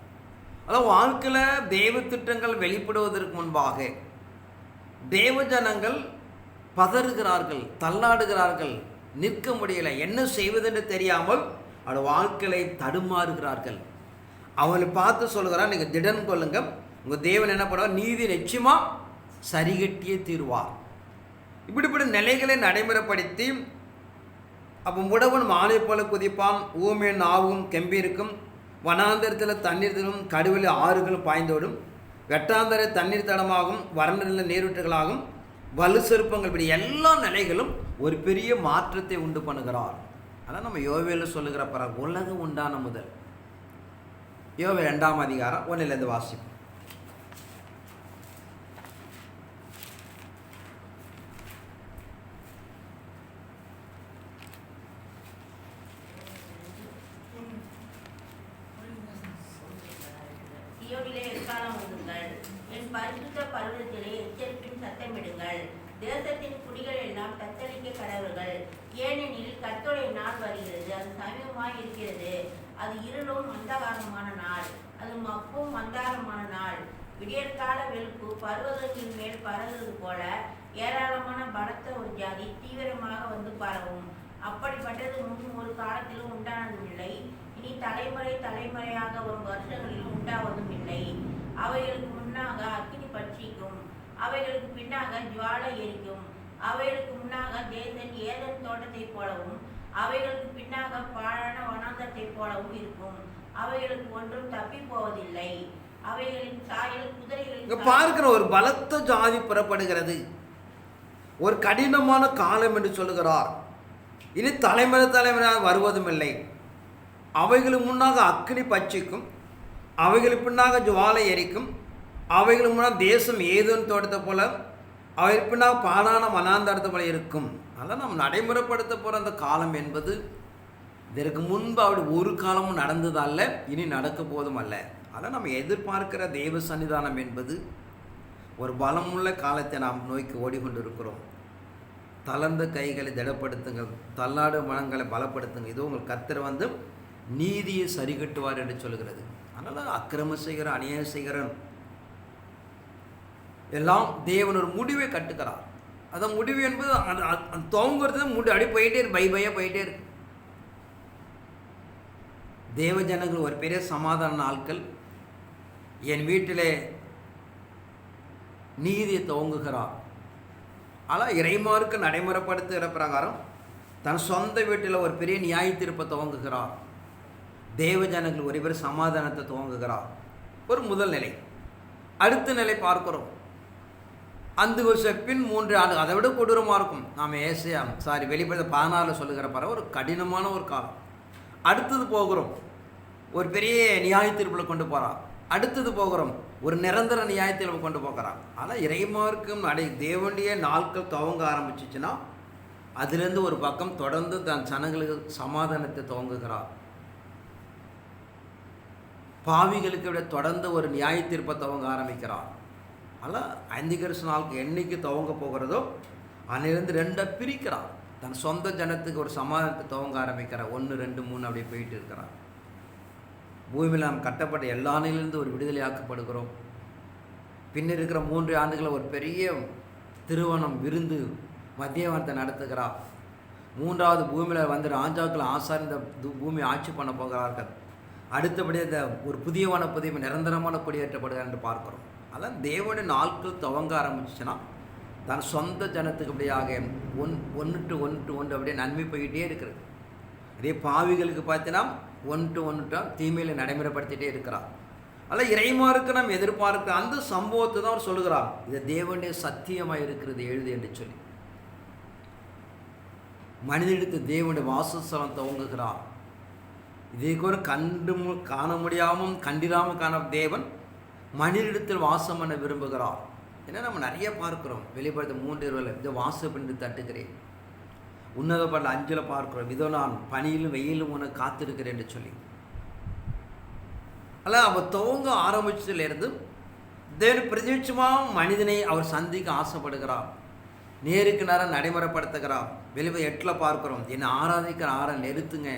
Speaker 1: அதாவது வாழ்க்கையில் தேவ திட்டங்கள் வெளிப்படுவதற்கு முன்பாக தேவ ஜனங்கள் பதறுகிறார்கள், தள்ளாடுகிறார்கள், நிற்க முடியலை, என்ன செய்வதென்று தெரியாமல் அவருடைய வாழ்க்கையை தடுமாறுகிறார்கள். அவங்களை பார்த்து சொல்கிறார், நீங்கள் திடன் கொள்ளுங்க, உங்கள் தேவன் என்ன பண்ணுவார், நீதி நிச்சயமாக சரிகட்டியே தீர்வார். இப்படிப்பட்ட நிலைகளை நடைமுறைப்படுத்தி அப்போ முடவன் மாலை போல குதிப்பான், ஊமையின் நாவும் கெம்பீருக்கும். வனாந்தரத்தில் தண்ணீர்களும் கடுவெளி ஆறுகளும் பாய்ந்தோடும். வெட்டாந்தரை தண்ணீர் தடமாகும், வறண்ட நில நீரூற்றுகளாகும், வலு செருப்பங்கள். இப்படி எல்லா நிலைகளும் ஒரு பெரிய மாற்றத்தை உண்டு பண்ணுகிறார். அதான் நம்ம யோவேல் சொல்லுகிற பிறகு உலகம் உண்டான முதல். யோவேல் 2ஆம் அதிகாரம் 1 வாசிப்போம்.
Speaker 4: சியோனிலே எக்காலம் ஊதுங்கள், என் பரிசுத்த பர்வதத்திலே எச்சரிப்பின் சத்தமிடுங்கள். தேசத்தின் குடிகள் எல்லாம் தத்தளிக்க கடவர்கள். ஏனெனில் கர்த்தருடைய நாள் வருகிறது, அது சமீபமாய் இருக்கிறது. அது இருளும் அந்தகாரமான நாள், அது மப்பும் அந்தாரமான நாள். விடியற்கால வெளுப்பு பர்வதத்தின் மேல் பறந்தது போல ஏராளமான பலத்த ஒரு ஜாதி தீவிரமாக வந்து பரவும். அப்படிப்பட்டது முன் ஒரு காலத்திலும் உண்டானதும் இல்லை, இனி தலைமுறை தலைமுறையாக வரும் வருஷங்களிலும் உண்டாவதும் இல்லை. அவைகளுக்கு முன்னாக அக்கினி பட்சிக்கும், அவைகளுக்கு பின்னாக ஜுவாலை எரிக்கும். அவைகளுக்கு முன்னாக தேசன் ஏதன் தோட்டத்தை போலவும் அவைகளுக்கு பின்னாக பாழான வனாந்தரத்தை போலவும் இருக்கும். அவைகளுக்கு ஒன்றும் தப்பி போவதில்லை. அவைகளின் சாயல் குதிரைகளின்
Speaker 1: பார்க்கிற ஒரு பலத்த ஜாதி புறப்படுகிறது. ஒரு கடினமான காலம் என்று சொல்லுகிறார். இனி தலைமுறை தலைமுறையாக வருவதும் இல்லை. அவைகளுக்கு முன்னாக அக்கினி பட்சிக்கும், அவைகளுக்கு பின்னாக ஜுவாலை எரிக்கும். அவைகளுக்கு முன்னாக தேசம் ஏதோன்னு தோட்டத்தை போல, அவைகளுக்கு பின்னாக பாடான வனாந்தரத்தை போல இருக்கும். அதனால் நாம் நடைமுறைப்படுத்த போகிற அந்த காலம் என்பது இதற்கு முன்பு அப்படி ஒரு காலமும் நடந்ததல்ல, இனி நடக்க போதும் அல்ல. அதான் நம்ம எதிர்பார்க்கிற தெய்வ சன்னிதானம் என்பது ஒரு பலமுள்ள காலத்தை நாம் நோக்கி ஓடிக்கொண்டிருக்கிறோம். தளர்ந்த கைகளை திடப்படுத்துங்கள், தள்ளாடு மனங்களை பலப்படுத்துங்க. இது உங்கள் கர்த்தர் வந்து நீதியை சரி கட்டுவார் என்று சொல்கிறது. அதனால் அக்கிரம செய்கிற அநியாயம் செய்கிறன் எல்லாம் தேவன் ஒரு முடிவை கட்டுக்கிறார். அந்த முடிவு என்பது தோங்குறது முடி அடி போயிட்டே இருக்கு, பையாக போயிட்டே இருக்கு. தேவ ஜனங்கள் ஒரு பெரிய சமாதான ஆட்கள். என் வீட்டிலே நீதியை துவங்குகிறார். ஆனால் இறைமார்க்கு நடைமுறைப்படுத்துகிற பிரகாரம் தன் சொந்த வீட்டில் ஒரு பெரிய நியாய தீர்ப்பை துவங்குகிறார். தேவ ஜனங்கள் ஒருவர் சமாதானத்தை துவங்குகிறார். ஒரு முதல் நிலை. அடுத்த நிலை பார்க்கிறோம். அந்த வருஷம் பின் 3 ஆண்டு, அதை விட கொடூரமாக இருக்கும். நாம் வெளிப்படுத்த 14 சொல்லுகிற ஒரு கடினமான ஒரு காலம். அடுத்தது போகிறோம், ஒரு பெரிய நியாய தீர்ப்பில் கொண்டு போகிறார். அடுத்தது போகிறோம், ஒரு நிரந்தர நியாய தீர்ப்பு கொண்டு போகிறார். ஆனால் இறைமார்க்கும் தேவனுடைய நாட்கள் துவங்க ஆரம்பிச்சிச்சுன்னா அதுலேருந்து ஒரு பக்கம் தொடர்ந்து தன் ஜனங்களுக்கு சமாதானத்தை துவங்குகிறார். பாவிகளுக்கு விட தொடர்ந்து ஒரு நியாய தீர்ப்பை துவங்க ஆரம்பிக்கிறார். ஆனால் அந்திகிறிஸ்து நாளுக்கு என்னைக்கு துவங்க போகிறதோ அன்னிலிருந்து 2 பிரிக்கிறார். தன் சொந்த ஜனத்துக்கு ஒரு சமாதானத்தை துவங்க ஆரம்பிக்கிறார். 1, 2, 3 அப்படியே போயிட்டு இருக்கிறார். பூமியில் நாம் கட்டப்பட்ட எல்லா நிலையிலிருந்து ஒரு விடுதலையாக்கப்படுகிறோம். பின்னர் இருக்கிற 3 ஆண்டுகளில் ஒரு பெரிய திருவனம் விருந்து மத்தியவனத்தை நடத்துகிறார். 3வது பூமியில் வந்து ராஜாக்கள் ஆசாரிந்த பூமி ஆட்சி பண்ண போகிறார்கள். அடுத்தபடி அந்த ஒரு புதிய நிரந்தரமான குடியேற்றப்படுகிறார் என்று பார்க்கிறோம். அதான் தேவனுடைய நாட்கள் துவங்க ஆரம்பிச்சுன்னா தன் சொந்த ஜனத்துக்கு அப்படியாக ஒன்று அப்படியே நன்மை போய்கிட்டே இருக்கிறது. அதே பாவிகளுக்கு பார்த்தீங்கன்னா 1 தீமையில் நடைமுறைப்படுத்திகிட்டே இருக்கிறார். அதில் இறைமாருக்கு நாம் எதிர்பார்க்கிற அந்த சம்பவத்தை தான் அவர் சொல்லுகிறார். இது தேவனுடைய சத்தியமாக இருக்கிறது எழுது என்று சொல்லி மனிதனுக்கு தேவனுடைய வாசஸ்தலம் துவங்குகிறார். இதே கூட காண முடியாமல் கண்டிராமல் காண தேவன் மனிதனிடத்தில் வாசம் பண்ண விரும்புகிறார். ஏன்னா நம்ம நிறைய பார்க்கிறோம். வெளிப்படுத்த 3:20 இதை வாசம் பண்ணி தட்டுக்கிறேன். உன்னதப்பட்ட 5 பார்க்கிறோம், இதோ நான் பனியிலும் வெயிலும் உனக்கு காத்திருக்கிறேன் என்று சொல்லி. அல்ல அவர் துவங்க ஆரம்பிச்சதுலேருந்து தேவன் பிரத்யட்சமாக மனிதனை அவர் சந்திக்க ஆசைப்படுகிறார். நேருக்கு நேரம் நடைமுறைப்படுத்துகிறார். வெளியே 8 பார்க்கிறோம், என்னை ஆராதிக்கிற நிறுத்துங்க,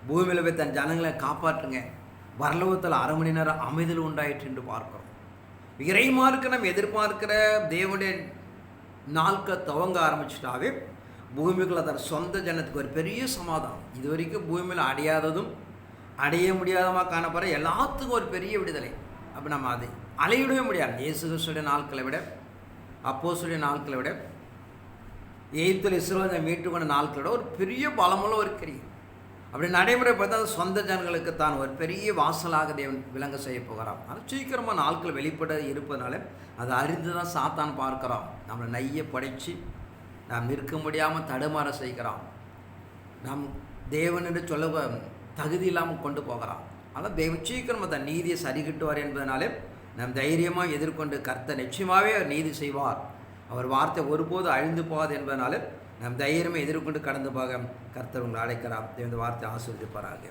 Speaker 1: பூமியில் போய் தன் ஜனங்களை காப்பாற்றுங்க, பரலோகத்தில் 1/2 மணி நேரம் அமைதல் உண்டாயிற்று என்று பார்க்கிறோம். இறைமார்க்கு நம்ம எதிர்பார்க்கிற தேவனுடைய நாட்கள் துவங்க ஆரம்பிச்சிட்டாவே பூமிக்குள்ள தன் சொந்த ஜனத்துக்கு ஒரு பெரிய சமாதானம். இது வரைக்கும் பூமியில் அடையாததும் அடைய முடியாதமாக காணப்படுற எல்லாத்துக்கும் ஒரு பெரிய விடுதலை. அப்போ நம்ம அதை அலையிடவே முடியாது. இயேசு கிறிஸ்துடைய நாட்களை விட, அப்போஸ்தலருடைய நாட்களை விட, எகிப்தில் இஸ்ரவேலை மீட்டுக்கொண்ட நாட்களை விட ஒரு பெரிய பலமுள்ள ஒரு கிரியை. அப்படி நடைமுறை பார்த்தா சொந்த ஜனங்களுக்கு தான் ஒரு பெரிய வாசலாக தேவன் விளங்க செய்ய போகிறான். ஆனால் சீக்கிரமாக நாட்கள் வெளிப்பட இருப்பதனால அதை அறிந்து தான் சாத்தான் பார்க்குறான். நம்மளை நைய படைத்து நாம் நிற்க முடியாமல் தடுமாற செய்கிறான். நாம் தேவன் என்று சொல்ல தகுதி இல்லாமல் கொண்டு போகிறான். ஆனால் தேவன் சீக்கிரமாக தன் நீதியை சரிகிட்டுவார் என்பதனாலே நாம் தைரியமாக எதிர்கொண்டு கர்த்தர் நிச்சயமாகவே அவர் நீதி செய்வார். அவர் வார்த்தை ஒருபோது அழிந்து போகாது என்பதனால நாம் தைரியமாக எதிர்கொண்டு கடந்து போக கர்த்தர் உங்களை அழைக்கிறார். இந்த வார்த்தை ஆசீர்வதிப்பாராக.